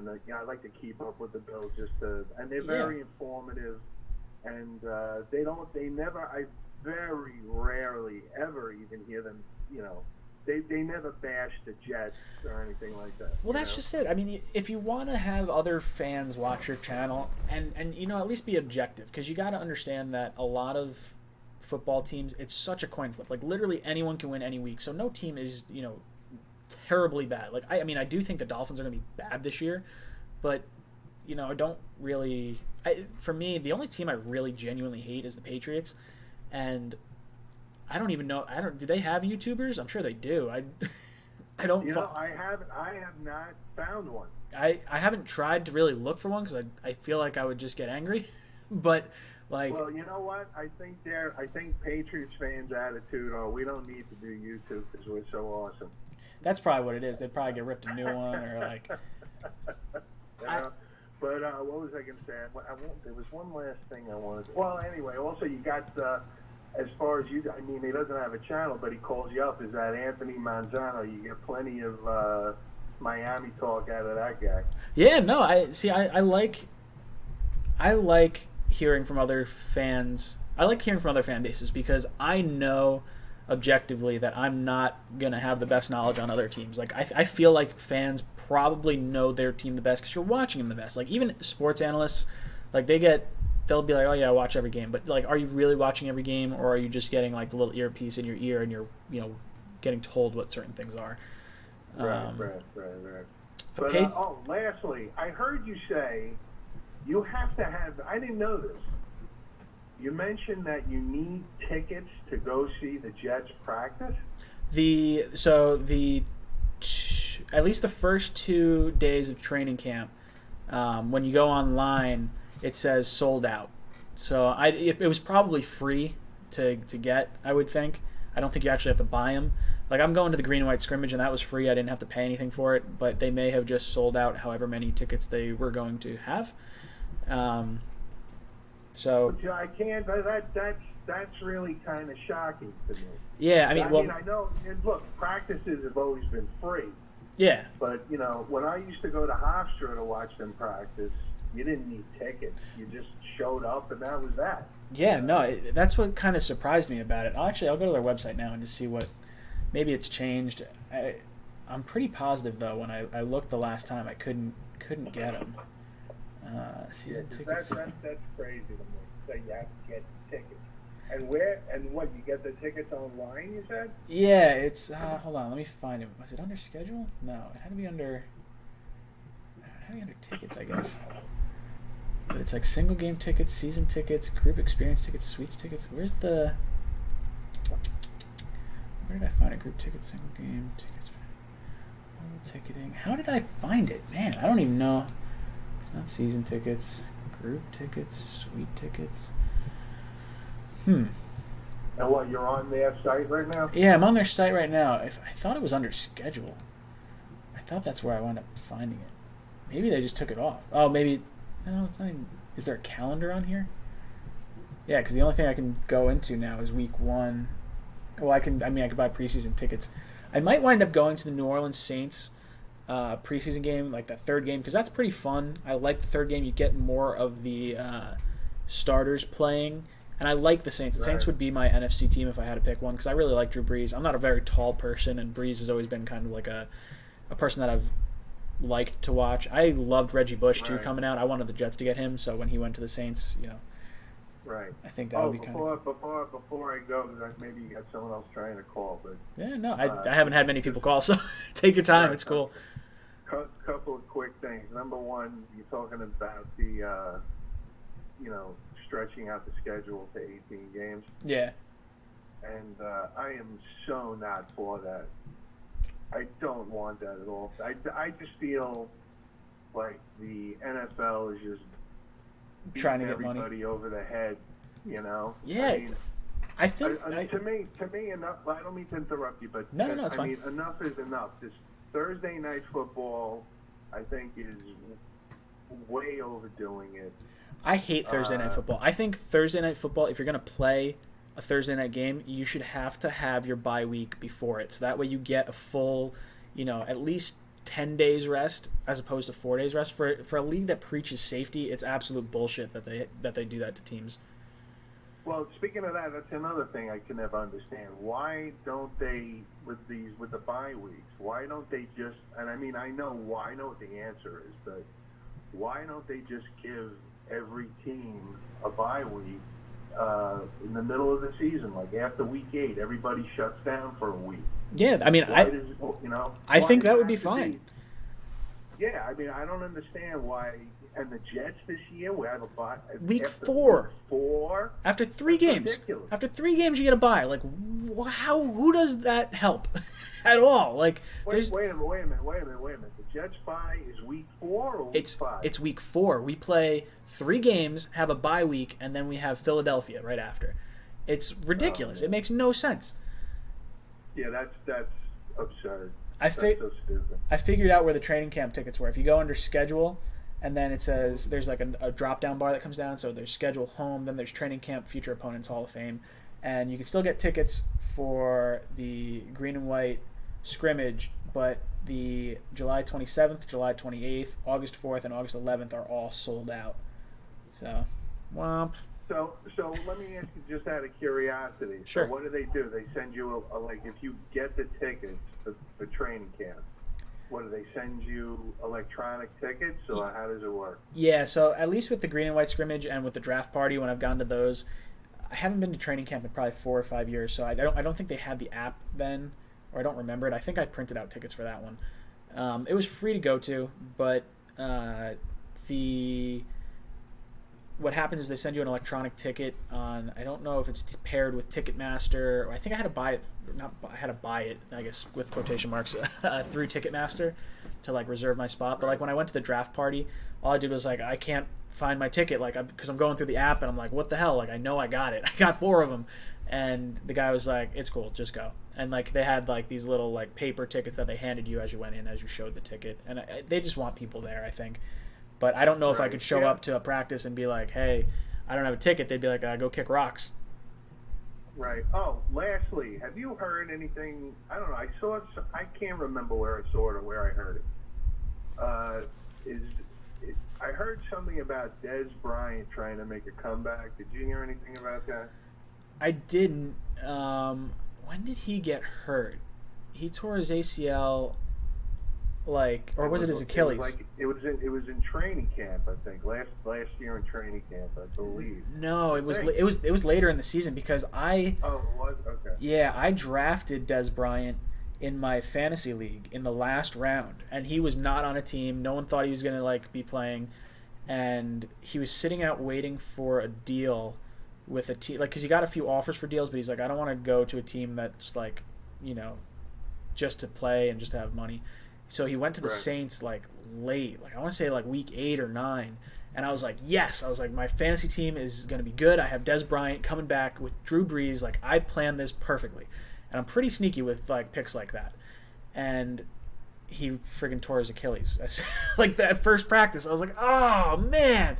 Speaker 6: to keep up with the Bills and they're very informative, and I very rarely ever even hear them, they never bash the Jets or anything like that.
Speaker 1: Well, that's just it. I mean, if you want to have other fans watch your channel and at least be objective, because you got to understand that a lot of football teams, it's such a coin flip. Like literally anyone can win any week, so no team is terribly bad. Like I do think the Dolphins are going to be bad this year, but I don't really. For me, the only team I really genuinely hate is the Patriots, and I don't even know. Do they have YouTubers? I'm sure they do. I don't.
Speaker 6: I have not found one.
Speaker 1: I haven't tried to really look for one because I feel like I would just get angry, but.
Speaker 6: Well, you know what? I think Patriots fans' attitude we don't need to do YouTube because we're so awesome.
Speaker 1: That's probably what it is. They'd probably get ripped a new one or like.
Speaker 6: But what was I going to say? There was one last thing I wanted. Well, anyway, also you got as far as he doesn't have a channel, but he calls you up. Is that Anthony Manzano? You get plenty of Miami talk out of that guy.
Speaker 1: Yeah, no, I like hearing from other fans. I like hearing from other fan bases because I know objectively that I'm not going to have the best knowledge on other teams. Like I feel like fans probably know their team the best because you're watching them the best. Like even sports analysts, like they'll be like, oh yeah, I watch every game. But like, are you really watching every game, or are you just getting like the little earpiece in your ear and you're getting told what certain things are?
Speaker 6: Right. But
Speaker 1: okay.
Speaker 6: Lastly, I heard you say you have to have. I didn't know this. You mentioned that you need tickets to go see the Jets practice.
Speaker 1: At least the first 2 days of training camp, when you go online, it says sold out. So it was probably free to get. I would think. I don't think you actually have to buy them. Like I'm going to the green and white scrimmage, and that was free. I didn't have to pay anything for it, but they may have just sold out however many tickets they were going to have. So
Speaker 6: I can't. That's really kind of shocking to me.
Speaker 1: Yeah, I mean,
Speaker 6: I know. And look, practices have always been free.
Speaker 1: Yeah.
Speaker 6: But when I used to go to Hofstra to watch them practice, you didn't need tickets. You just showed up, and that was that.
Speaker 1: Yeah, no, that's what kind of surprised me about it. I'll go to their website now and just see what. Maybe it's changed. I'm pretty positive though. When I looked the last time, I couldn't get them. Season tickets.
Speaker 6: That's crazy to me. So you have to get tickets. And where and what? You get the tickets online? You said?
Speaker 1: Yeah, it's. Hold on, let me find it. Was it under schedule? No, it had to be under. Tickets, I guess. But it's like single game tickets, season tickets, group experience tickets, suites tickets. Where did I find a group ticket, single game tickets, ticketing? How did I find it? Man, I don't even know. It's not season tickets, group tickets, suite tickets.
Speaker 6: And what, you're on their site right now?
Speaker 1: Yeah, I'm on their site right now. I thought it was under schedule. I thought that's where I wound up finding it. Maybe they just took it off. Oh, maybe. No, it's not even. Is there a calendar on here? Yeah, because the only thing I can go into now is week 1. Well, I could buy preseason tickets. I might wind up going to the New Orleans Saints preseason game, like that third game, because that's pretty fun. I like the third game. You get more of the starters playing, and I like the Saints. The Saints would be my NFC team if I had to pick one, because I really like Drew Brees. I'm not a very tall person, and Brees has always been kind of like a person that I've liked to watch. I loved Reggie Bush too coming out. I wanted the Jets to get him, so when he went to the Saints,
Speaker 6: Right.
Speaker 1: I think that would be kind of...
Speaker 6: Before I go, maybe you got someone else trying to call, but...
Speaker 1: Yeah, no, I haven't had many people call, so take your time. It's cool.
Speaker 6: Couple of quick things. Number one, you're talking about the, stretching out the schedule to 18 games.
Speaker 1: Yeah.
Speaker 6: And I am so not for that. I don't want that at all. I just feel like the NFL is just
Speaker 1: trying to get
Speaker 6: everybody
Speaker 1: money
Speaker 6: over the head,
Speaker 1: Yeah, I think
Speaker 6: to me, enough. I don't mean to interrupt you, but
Speaker 1: no, it's fine.
Speaker 6: Enough is enough. This Thursday night football, I think, is way overdoing it.
Speaker 1: I hate Thursday night football. I think Thursday night football, if you're going to play a Thursday night game, you should have to have your bye week before it. So that way you get a full, at least 10 days rest as opposed to 4 days rest. For a league that preaches safety, it's absolute bullshit that they do that to teams.
Speaker 6: Well, speaking of that, that's another thing I can never understand. Why don't they, with the bye weeks, why don't they just, and I mean, I know what the answer is, but why don't they just give every team a bye week in the middle of the season? Like after week 8, everybody shuts down for a week.
Speaker 1: Yeah, I mean, I think that would be fine.
Speaker 6: Yeah, I mean, I don't understand why. And the Jets this year, we have a bye.
Speaker 1: Week 4. After 3 games.
Speaker 6: Ridiculous.
Speaker 1: After 3 games, you get a bye. Like, who does that help at all? Like,
Speaker 6: wait a minute. The Jets bye is week 4 or week 5?
Speaker 1: It's week 4. We play 3 games, have a bye week, and then we have Philadelphia right after. It's ridiculous. It makes no sense.
Speaker 6: Yeah, that's absurd.
Speaker 1: So stupid. I figured out where the training camp tickets were. If you go under schedule, and then it says there's like a drop-down bar that comes down. So there's schedule home, then there's training camp, future opponents, Hall of Fame. And you can still get tickets for the green and white scrimmage, but the July 27th, July 28th, August 4th, and August 11th are all sold out. So, womp.
Speaker 6: So let me ask you just out of curiosity.
Speaker 1: Sure.
Speaker 6: So what do? They send you like if you get the tickets for training camp, what do they send you electronic tickets, or how does it work?
Speaker 1: Yeah, so at least with the green and white scrimmage and with the draft party, when I've gone to those, I haven't been to training camp in probably 4 or 5 years, so I don't think they had the app then, or I don't remember it. I think I printed out tickets for that one. It was free to go to, but what happens is they send you an electronic ticket on, I don't know if it's paired with Ticketmaster, or I think I had to buy it, I guess with quotation marks, through Ticketmaster to like reserve my spot. But like when I went to the draft party, all I did was like, I can't find my ticket, like because I'm going through the app and I'm like, what the hell? Like I know I got it. I got 4 of them. And the guy was like, it's cool, just go. And like they had like these little like paper tickets that they handed you as you went in, as you showed the ticket. And they just want people there, I think. But I don't know if I could show up to a practice and be like, hey, I don't have a ticket. They'd be like, go kick rocks.
Speaker 6: Right. Oh, lastly, have you heard anything? I don't know. I can't remember where I saw it or where I heard it. I heard something about Dez Bryant trying to make a comeback. Did you hear anything about that?
Speaker 1: I didn't. When did he get hurt? He tore his ACL. Or was it his Achilles?
Speaker 6: It was in training camp, I think. Last year in training camp, I believe.
Speaker 1: No, it was later in the season because
Speaker 6: Oh, it was? Okay.
Speaker 1: Yeah, I drafted Dez Bryant in my fantasy league in the last round, and he was not on a team. No one thought he was going to be playing, and he was sitting out waiting for a deal with a team, because he got a few offers for deals, but he's like, I don't want to go to a team that's just to play and just to have money. So he went to the Saints late, I want to say week 8 or 9, and I was like, yes. I was like, my fantasy team is going to be good. I have Dez Bryant coming back with Drew Brees. I planned this perfectly, and I'm pretty sneaky with picks like that. And he friggin' tore his Achilles. That first practice, I was like, oh man.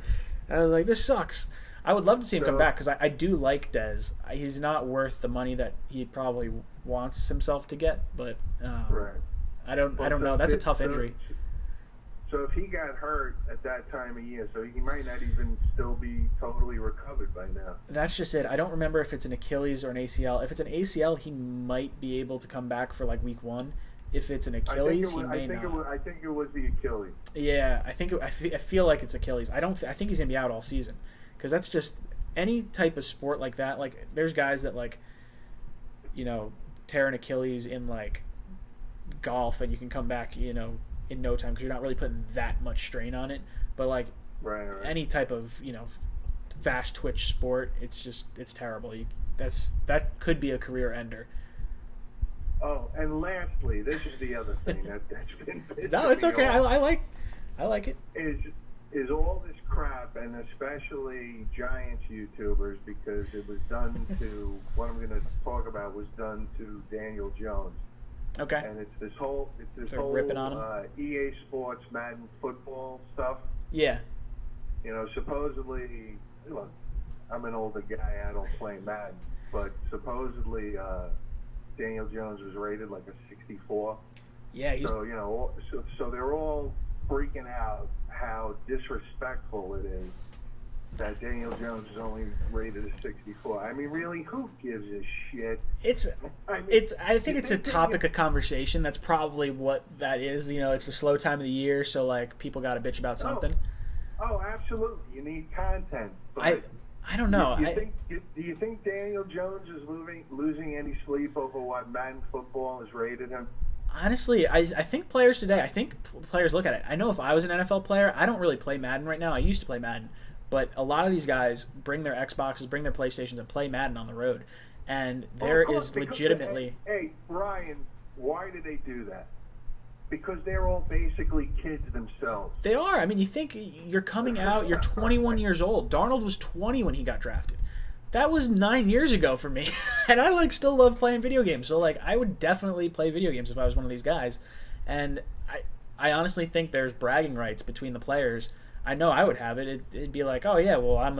Speaker 1: I was like, this sucks. I would love to see him come back because I do like Dez. He's not worth the money that he probably wants himself to get, but I don't know. That's a tough injury.
Speaker 6: So if he got hurt at that time of year, so he might not even still be totally recovered by now.
Speaker 1: That's just it. I don't remember if it's an Achilles or an ACL. If it's an ACL, he might be able to come back for week 1. If it's an Achilles, he may not.
Speaker 6: I think it was the Achilles.
Speaker 1: Yeah, I feel like it's Achilles. I think he's gonna be out all season, because that's just any type of sport like that. There's guys that tear an Achilles in golf, and you can come back in no time because you're not really putting that much strain on it. But any type of fast twitch sport, it's terrible. That could be a career ender.
Speaker 6: Oh, and lastly, this is the other thing that's been
Speaker 1: no, it's okay. I like it.
Speaker 6: Is all this crap, and especially Giants YouTubers, because it was done to what I'm going to talk about was done to Daniel Jones.
Speaker 1: Okay.
Speaker 6: And it's this whole
Speaker 1: ripping on him?
Speaker 6: EA Sports Madden football stuff.
Speaker 1: Yeah.
Speaker 6: You know, supposedly, look, I'm an older guy. I don't play Madden, but supposedly Daniel Jones was rated like a 64.
Speaker 1: Yeah, he's
Speaker 6: So, you know, so they're all freaking out how disrespectful it is that Daniel Jones is only rated a 64. I mean, really, who gives a shit?
Speaker 1: I think it's a topic of conversation. That's probably what that is. You know, it's a slow time of the year, so like people got to bitch about something.
Speaker 6: Oh, absolutely. You need content. But
Speaker 1: I don't know.
Speaker 6: Do you think Daniel Jones is losing any sleep over what Madden football has rated him?
Speaker 1: Honestly, I think players today, I think players look at it. I know if I was an NFL player, I don't really play Madden right now. I used to play Madden. But a lot of these guys bring their Xboxes, bring their PlayStations, and play Madden on the road. And there is legitimately...
Speaker 6: Hey, Ryan, why do they do that? Because they're all basically kids themselves.
Speaker 1: They are. I mean, you think you're coming out, you're 21 years old. Darnold was 20 when he got drafted. That was 9 years ago for me. And I still love playing video games. So I would definitely play video games if I was one of these guys. And I honestly think there's bragging rights between the players. I know I would have it. It'd be like, oh yeah, well I'm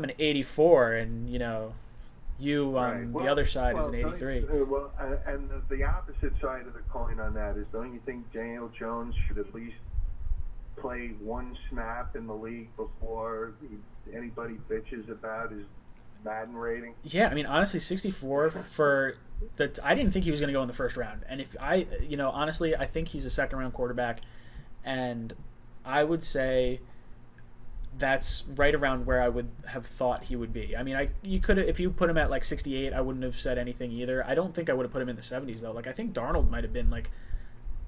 Speaker 1: an 84, and you know, you on the other side is an 83.
Speaker 6: And the opposite side of the coin on that is, don't you think Daniel Jones should at least play one snap in the league before anybody bitches about his Madden rating?
Speaker 1: Yeah, I mean, honestly, 64 for the. I didn't think he was going to go in the first round, and if honestly, I think he's a second round quarterback, and I would say that's right around where I would have thought he would be. I mean, you could, if you put him at 68, I wouldn't have said anything either. I don't think I would have put him in the 70s though. I think Darnold might have been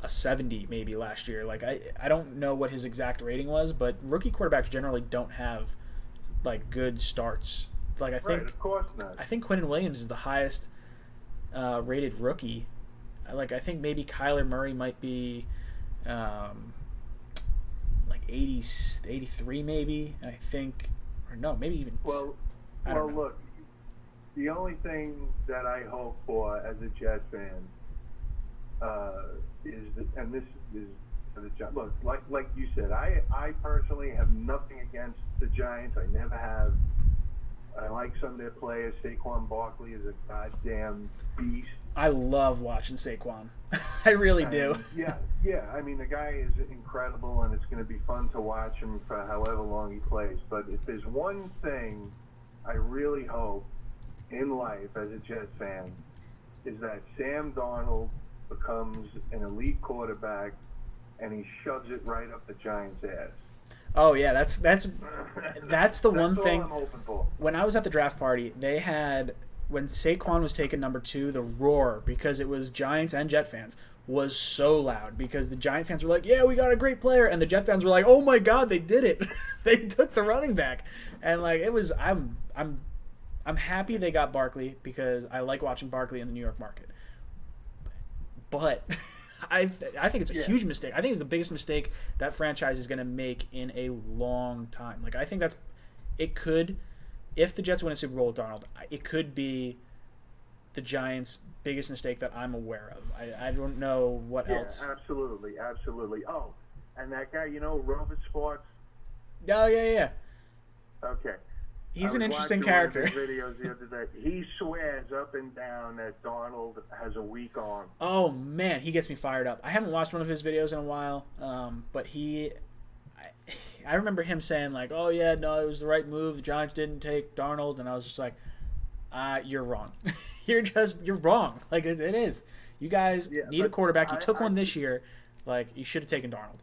Speaker 1: a 70 maybe last year. I don't know what his exact rating was, but rookie quarterbacks generally don't have good starts. I think,
Speaker 6: right, of course not.
Speaker 1: I think Quinnen Williams is the highest rated rookie. I think maybe Kyler Murray might be 80, 83 maybe, I think, or no, maybe even. I don't know.
Speaker 6: Look, the only thing that I hope for as a Jet fan is that, and this is look, like you said, I personally have nothing against the Giants. I never have. I like some of their players. Saquon Barkley is a goddamn beast.
Speaker 1: I love watching Saquon. I really do.
Speaker 6: Yeah. I mean, the guy is incredible, and it's going to be fun to watch him for however long he plays. But if there's one thing I really hope in life as a Jets fan, is that Sam Darnold becomes an elite quarterback, and he shoves it right up the Giants' ass.
Speaker 1: Oh yeah, that's the one thing.
Speaker 6: I'm hoping for.
Speaker 1: When I was at the draft party, they had, when Saquon was taken number 2, the roar, because it was Giants and Jet fans, was so loud, because the Giant fans were like, yeah, we got a great player, and the Jet fans were like, oh my god, they did it. They took the running back. And it was, I'm happy they got Barkley, because I like watching Barkley in the New York market. But I think it's a huge mistake. I think it's the biggest mistake that franchise is going to make in a long time. I think it could, if the Jets win a Super Bowl with Darnold, it could be the Giants' biggest mistake that I'm aware of. I don't know what else.
Speaker 6: Yeah, absolutely. Oh, and that guy, Rover Sports?
Speaker 1: Oh, yeah.
Speaker 6: Okay.
Speaker 1: He's an interesting character.
Speaker 6: One of his videos the other day. He swears up and down that Darnold has a weak arm.
Speaker 1: Oh man, he gets me fired up. I haven't watched one of his videos in a while, but I remember him saying oh yeah, no, it was the right move. The Giants didn't take Darnold, and I was just like, you're wrong. you're wrong. It is. You guys need a quarterback. You took one this year. You should have taken Darnold.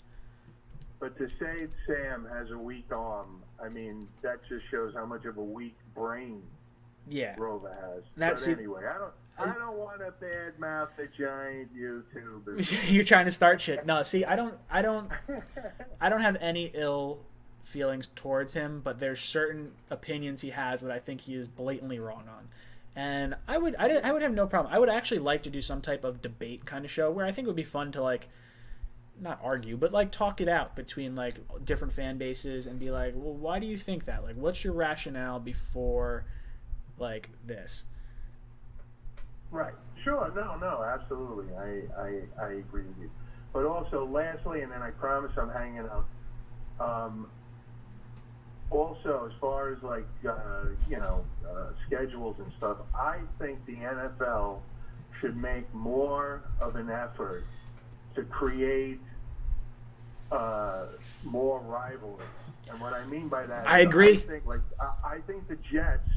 Speaker 6: But to say Sam has a weak arm, I mean, that just shows how much of a weak brain Rover has. Anyway, I don't want to badmouth the giant YouTubers.
Speaker 1: You're trying to start shit. No, see, I don't have any ill feelings towards him, but there's certain opinions he has that I think he is blatantly wrong on. And I would have no problem. I would actually like to do some type of debate kind of show where I think it would be fun to not argue, but talk it out between different fan bases and be like, well, why do you think that? What's your rationale before this?
Speaker 6: Right. Sure. No, absolutely. I agree with you. But also, lastly, and then I promise I'm hanging up, Also, as far as like schedules and stuff, I think the NFL should make more of an effort to create more rivalries. And what I mean by that,
Speaker 1: I agree.
Speaker 6: I think the Jets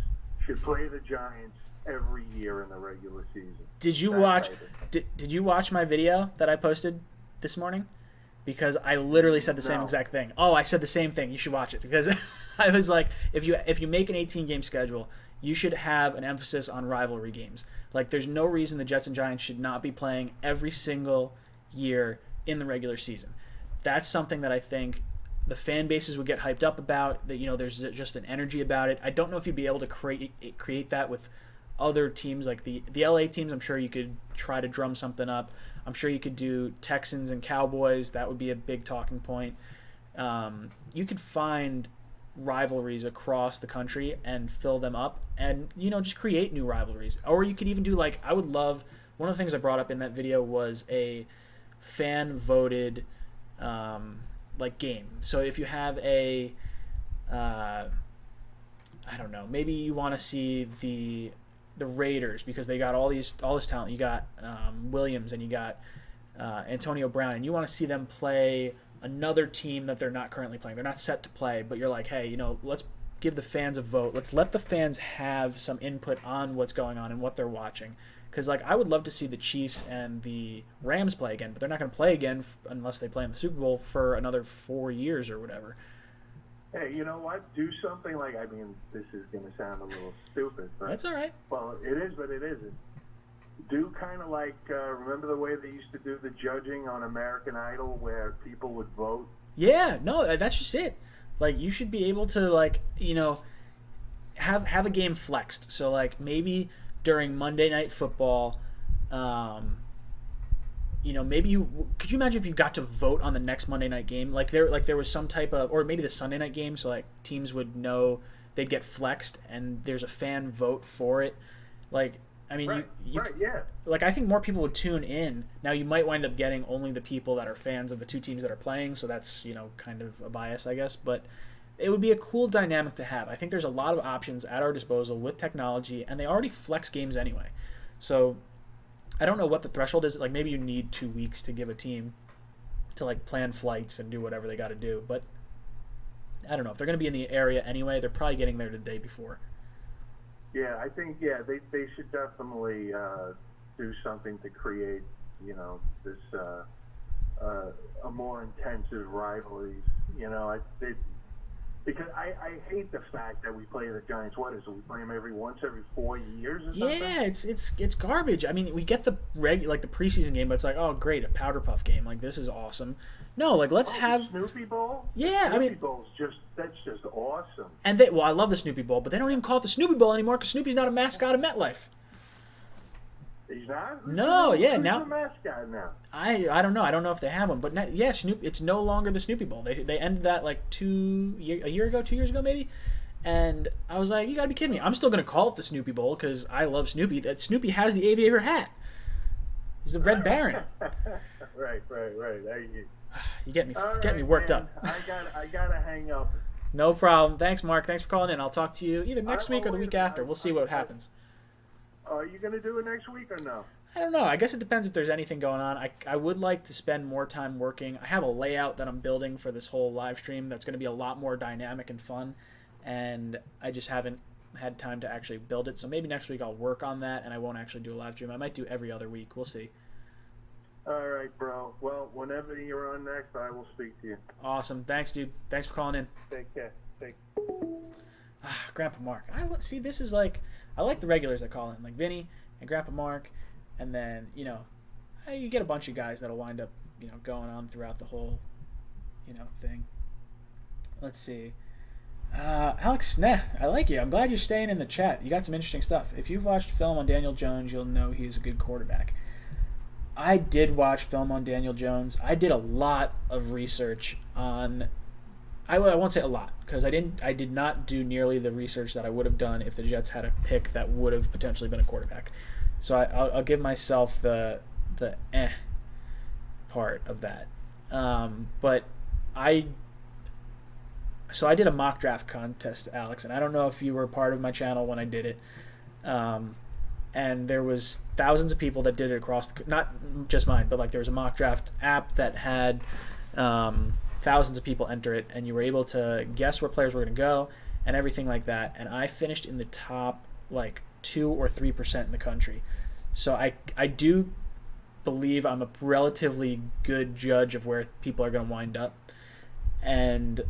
Speaker 6: should play the Giants every year in the regular season.
Speaker 1: Did you watch? Did you watch my video that I posted this morning? Because I literally said the same exact thing. Oh, I said the same thing. You should watch it because I was like, if you make an 18-game schedule, you should have an emphasis on rivalry games. Like, there's no reason the Jets and Giants should not be playing every single year in the regular season. That's something that I think the fan bases would get hyped up about. That there's just an energy about it. I don't know if you'd be able to create that with other teams like the LA teams. I'm sure you could try to drum something up. I'm sure you could do Texans and Cowboys. That would be a big talking point. You could find rivalries across the country and fill them up and, just create new rivalries. Or you could even do I would love, one of the things I brought up in that video was a fan-voted game. So if you have a, I don't know, maybe you want to see the Raiders because they got all this talent. You got Williams and you got Antonio Brown, and you want to see them play another team that they're not currently playing. They're not set to play, but you're like, hey, let's give the fans a vote. Let's let the fans have some input on what's going on and what they're watching. Because I would love to see the Chiefs and the Rams play again, but they're not going to play again unless they play in the Super Bowl for another 4 years or whatever.
Speaker 6: Hey, you know what? Do something this is going to sound a little stupid. But,
Speaker 1: that's all right.
Speaker 6: Well, it is, but it isn't. Do kind of remember the way they used to do the judging on American Idol where people would vote?
Speaker 1: Yeah, no, that's just it. You should be able to, have a game flexed. So, maybe during Monday Night Football, maybe could you imagine if you got to vote on the next Monday night game? There was some type of, or maybe the Sunday night game, so teams would know they'd get flexed, and there's a fan vote for it.
Speaker 6: Yeah.
Speaker 1: I think more people would tune in. Now you might wind up getting only the people that are fans of the two teams that are playing, so that's kind of a bias, I guess. But it would be a cool dynamic to have. I think there's a lot of options at our disposal with technology, and they already flex games anyway. So I don't know what the threshold is. Maybe you need 2 weeks to give a team to plan flights and do whatever they got to do. But I don't know. If they're going to be in the area anyway, they're probably getting there the day before.
Speaker 6: Yeah, I think they should definitely do something to create this a more intensive rivalries. Because I hate the fact that we play the Giants. What is it? We play them every 4 years or something?
Speaker 1: Yeah, it's garbage. I mean, we get the the preseason game, but it's oh great, a powder puff game. This is awesome. No, let's have
Speaker 6: Snoopy Bowl.
Speaker 1: Yeah,
Speaker 6: Snoopy Bowl's that's just awesome.
Speaker 1: And I love the Snoopy Bowl, but they don't even call it the Snoopy Bowl anymore because Snoopy's not a mascot of MetLife.
Speaker 6: He's not?
Speaker 1: No, yeah,
Speaker 6: Who's
Speaker 1: now
Speaker 6: the mascot now?
Speaker 1: I don't know. I don't know if they have one, but it's no longer the Snoopy Bowl. They ended that a year ago, 2 years ago maybe, and I was like, you gotta be kidding me! I'm still gonna call it the Snoopy Bowl because I love Snoopy. That Snoopy has the aviator hat. He's the Red Baron.
Speaker 6: Right.
Speaker 1: You get me
Speaker 6: Right,
Speaker 1: worked
Speaker 6: man.
Speaker 1: up.
Speaker 6: I gotta hang up.
Speaker 1: No problem. Thanks, Mark. Thanks for calling in. I'll talk to you either next week or the
Speaker 6: wait
Speaker 1: week
Speaker 6: a minute.
Speaker 1: after. We'll see what happens.
Speaker 6: Are you gonna do it next week or no?
Speaker 1: I don't know. I guess it depends if there's anything going on. I would like to spend more time working. I have a layout that I'm building for this whole live stream that's going to be a lot more dynamic and fun, and I just haven't had time to actually build it. So maybe next week I'll work on that, and I won't actually do a live stream. I might do every other week. We'll see.
Speaker 6: All right, bro. Well, whenever you're on next, I will speak to you.
Speaker 1: Awesome. Thanks, dude. Thanks for calling in.
Speaker 6: Take care.
Speaker 1: Grandpa Mark. See, this is I like the regulars that call in, like Vinny and Grandpa Mark, and then you get a bunch of guys that'll wind up going on throughout the whole thing. Let's see. Alex, I like you. I'm glad you're staying in the chat. You got some interesting stuff. If you've watched film on Daniel Jones, you'll know he's a good quarterback. I did watch film on Daniel Jones. I did a lot of research on. I won't say a lot because I did not do nearly the research that I would have done if the Jets had a pick that would have potentially been a quarterback. So I'll give myself the part of that. But so I did a mock draft contest, Alex, and I don't know if you were part of my channel when I did it. And there was thousands of people that did it across not just mine, but like there was a mock draft app that had thousands of people enter it, and you were able to guess where players were going to go and everything like that. And I finished in the top like 2 or 3% in the country. So I do believe I'm a relatively good judge of where people are going to wind up. And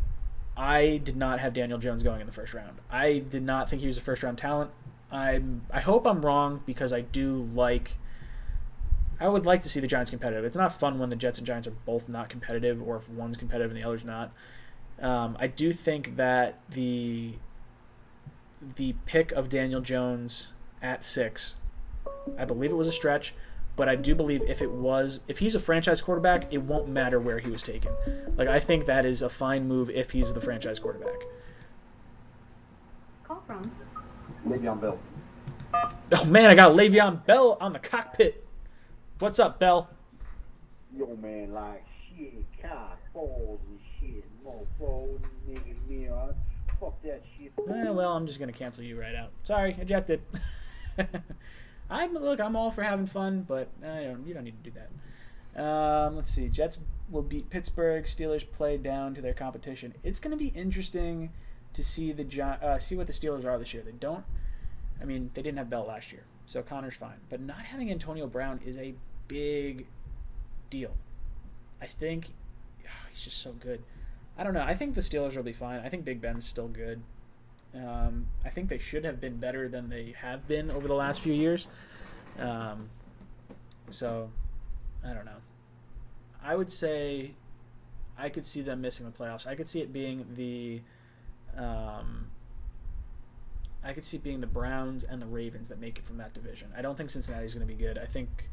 Speaker 1: I did not have Daniel Jones going in the first round. I did not think he was a first round talent. I hope I'm wrong, because I would like to see the Giants competitive. It's not fun when the Jets and Giants are both not competitive, or if one's competitive and the other's not. I do think that the pick of Daniel Jones at 6, I believe it was a stretch, but I do believe if he's a franchise quarterback, it won't matter where he was taken. Like, I think that is a fine move if he's the franchise quarterback.
Speaker 2: Call from
Speaker 7: Le'Veon Bell.
Speaker 1: Oh man, I got Le'Veon Bell on the cockpit. What's up, Bell?
Speaker 7: Yo, man, like, shit, cock, balls and shit, mofo, nigga, me, fuck that shit.
Speaker 1: Well, I'm just going to cancel you right out. Sorry, ejected. I'm all for having fun, but you don't need to do that. Let's see. Jets will beat Pittsburgh. Steelers play down to their competition. It's going to be interesting to see see what the Steelers are this year. They didn't have Bell last year, so Connor's fine. But not having Antonio Brown is a big deal. I think he's just so good. I don't know. I think the Steelers will be fine. I think Big Ben's still good. I think they should have been better than they have been over the last few years. So, I don't know. I would say I could see them missing the playoffs. I could see it being the Browns and the Ravens that make it from that division. I don't think Cincinnati's going to be good. I think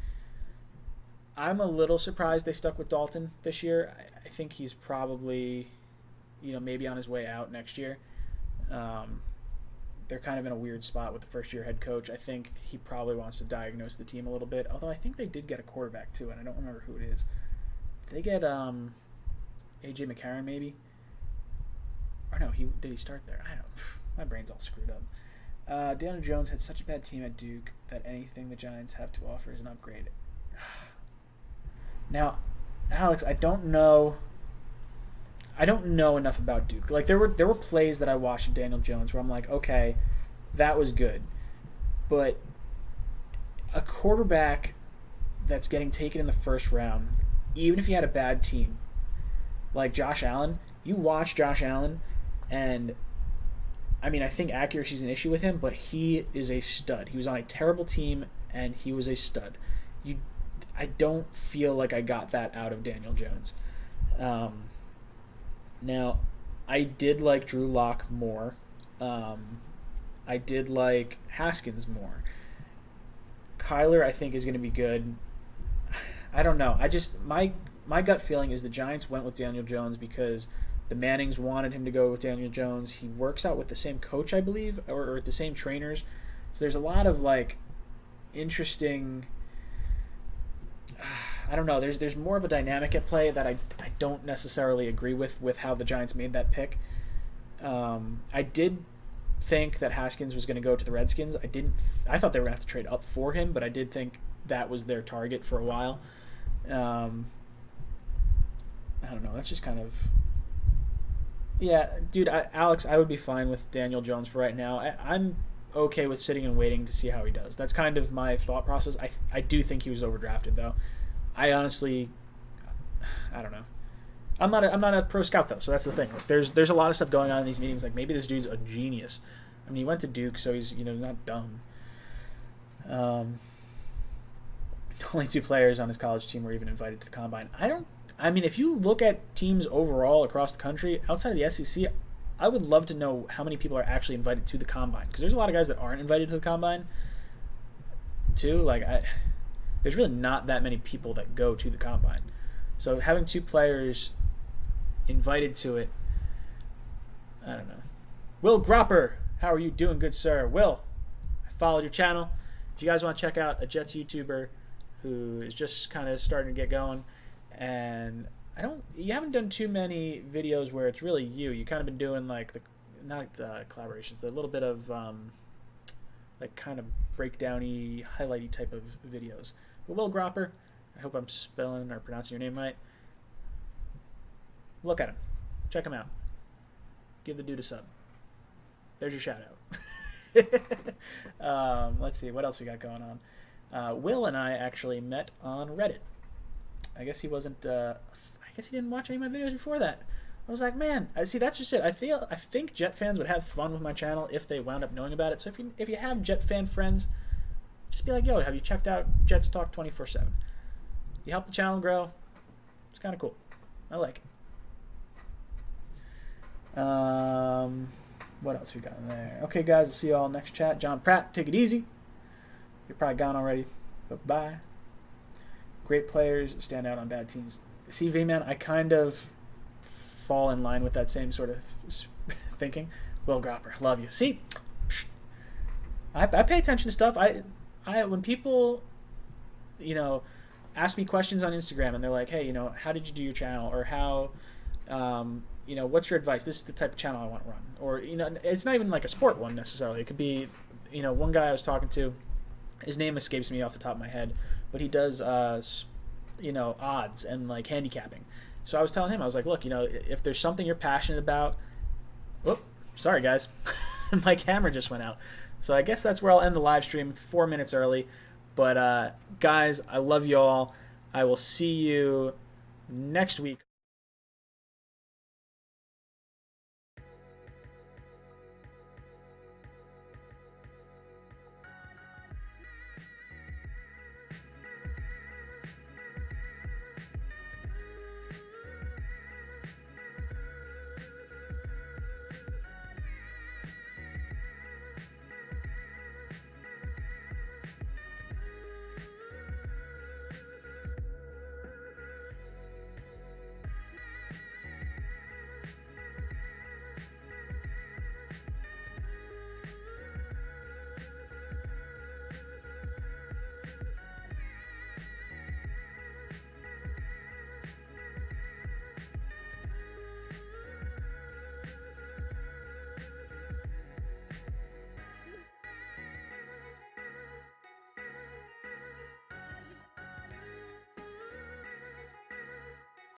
Speaker 1: I'm a little surprised they stuck with Dalton this year. I think he's probably, maybe on his way out next year. They're kind of in a weird spot with the first-year head coach. I think he probably wants to diagnose the team a little bit, although I think they did get a quarterback too, and I don't remember who it is. Did they get A.J. McCarron maybe? Or no, did he start there? I don't know. My brain's all screwed up. Daniel Jones had such a bad team at Duke that anything the Giants have to offer is an upgrade. Now, Alex, I don't know enough about Duke. Like, there were plays that I watched of Daniel Jones where I'm like, okay, that was good. But a quarterback that's getting taken in the first round, even if he had a bad team, like Josh Allen, you watch Josh Allen, and I think accuracy is an issue with him, but he is a stud. He was on a terrible team, and he was a stud. I don't feel like I got that out of Daniel Jones. Now, I did like Drew Lock more. I did like Haskins more. Kyler, I think, is going to be good. I don't know. My gut feeling is the Giants went with Daniel Jones because the Mannings wanted him to go with Daniel Jones. He works out with the same coach, I believe, or the same trainers. So there's a lot of interesting. I don't know. There's more of a dynamic at play that I don't necessarily agree with how the Giants made that pick. I did think that Haskins was going to go to the Redskins. I thought they were going to have to trade up for him, but I did think that was their target for a while. I don't know. That's just kind of. Yeah, dude, Alex, I would be fine with Daniel Jones for right now. I'm okay with sitting and waiting to see how he does. That's kind of my thought process. I do think he was overdrafted, though. I honestly, I don't know. I'm not a pro scout though, so that's the thing. There's a lot of stuff going on in these meetings. Like, maybe this dude's a genius. He went to Duke, so he's not dumb. Only 2 players on his college team were even invited to the combine. If you look at teams overall across the country, outside of the SEC, I would love to know how many people are actually invited to the combine, because there's a lot of guys that aren't invited to the combine too. There's really not that many people that go to the combine. So having 2 players invited to it, I don't know. Will Gropper, how are you doing, good sir? Will, I followed your channel. If you guys want to check out a Jets YouTuber who is just kind of starting to get going, and You haven't done too many videos where it's really you. You kind of been doing like not collaborations, the little bit of like kind of breakdowny, highlighty type of videos. But Will Gropper, I hope I'm spelling or pronouncing your name right. Look at him, check him out. Give the dude a sub. There's your shout out. Let's see what else we got going on. Will and I actually met on Reddit. I guess he wasn't. I guess he didn't watch any of my videos before that. I was like, man, see, that's just it. I think Jet fans would have fun with my channel if they wound up knowing about it. So if you have Jet fan friends, just be like, yo, have you checked out Jets Talk 24/7? You help the channel grow. It's kind of cool. I like it. What else we got in there? Okay, guys, I'll see you all next chat. John Pratt, take it easy. You're probably gone already, but bye. Great players stand out on bad teams. See, V-Man, I kind of fall in line with that same sort of thinking. Will Gropper, love you. See, I pay attention to stuff. When people, ask me questions on Instagram and they're like, hey, how did you do your channel, or how, what's your advice? This is the type of channel I want to run, or it's not even like a sport one necessarily. It could be, one guy I was talking to, his name escapes me off the top of my head, but he does, odds and like handicapping. So I was telling him, I was like, look, if there's something you're passionate about, whoop, sorry guys, my camera just went out. So I guess that's where I'll end the live stream, 4 minutes early. But guys, I love you all. I will see you next week.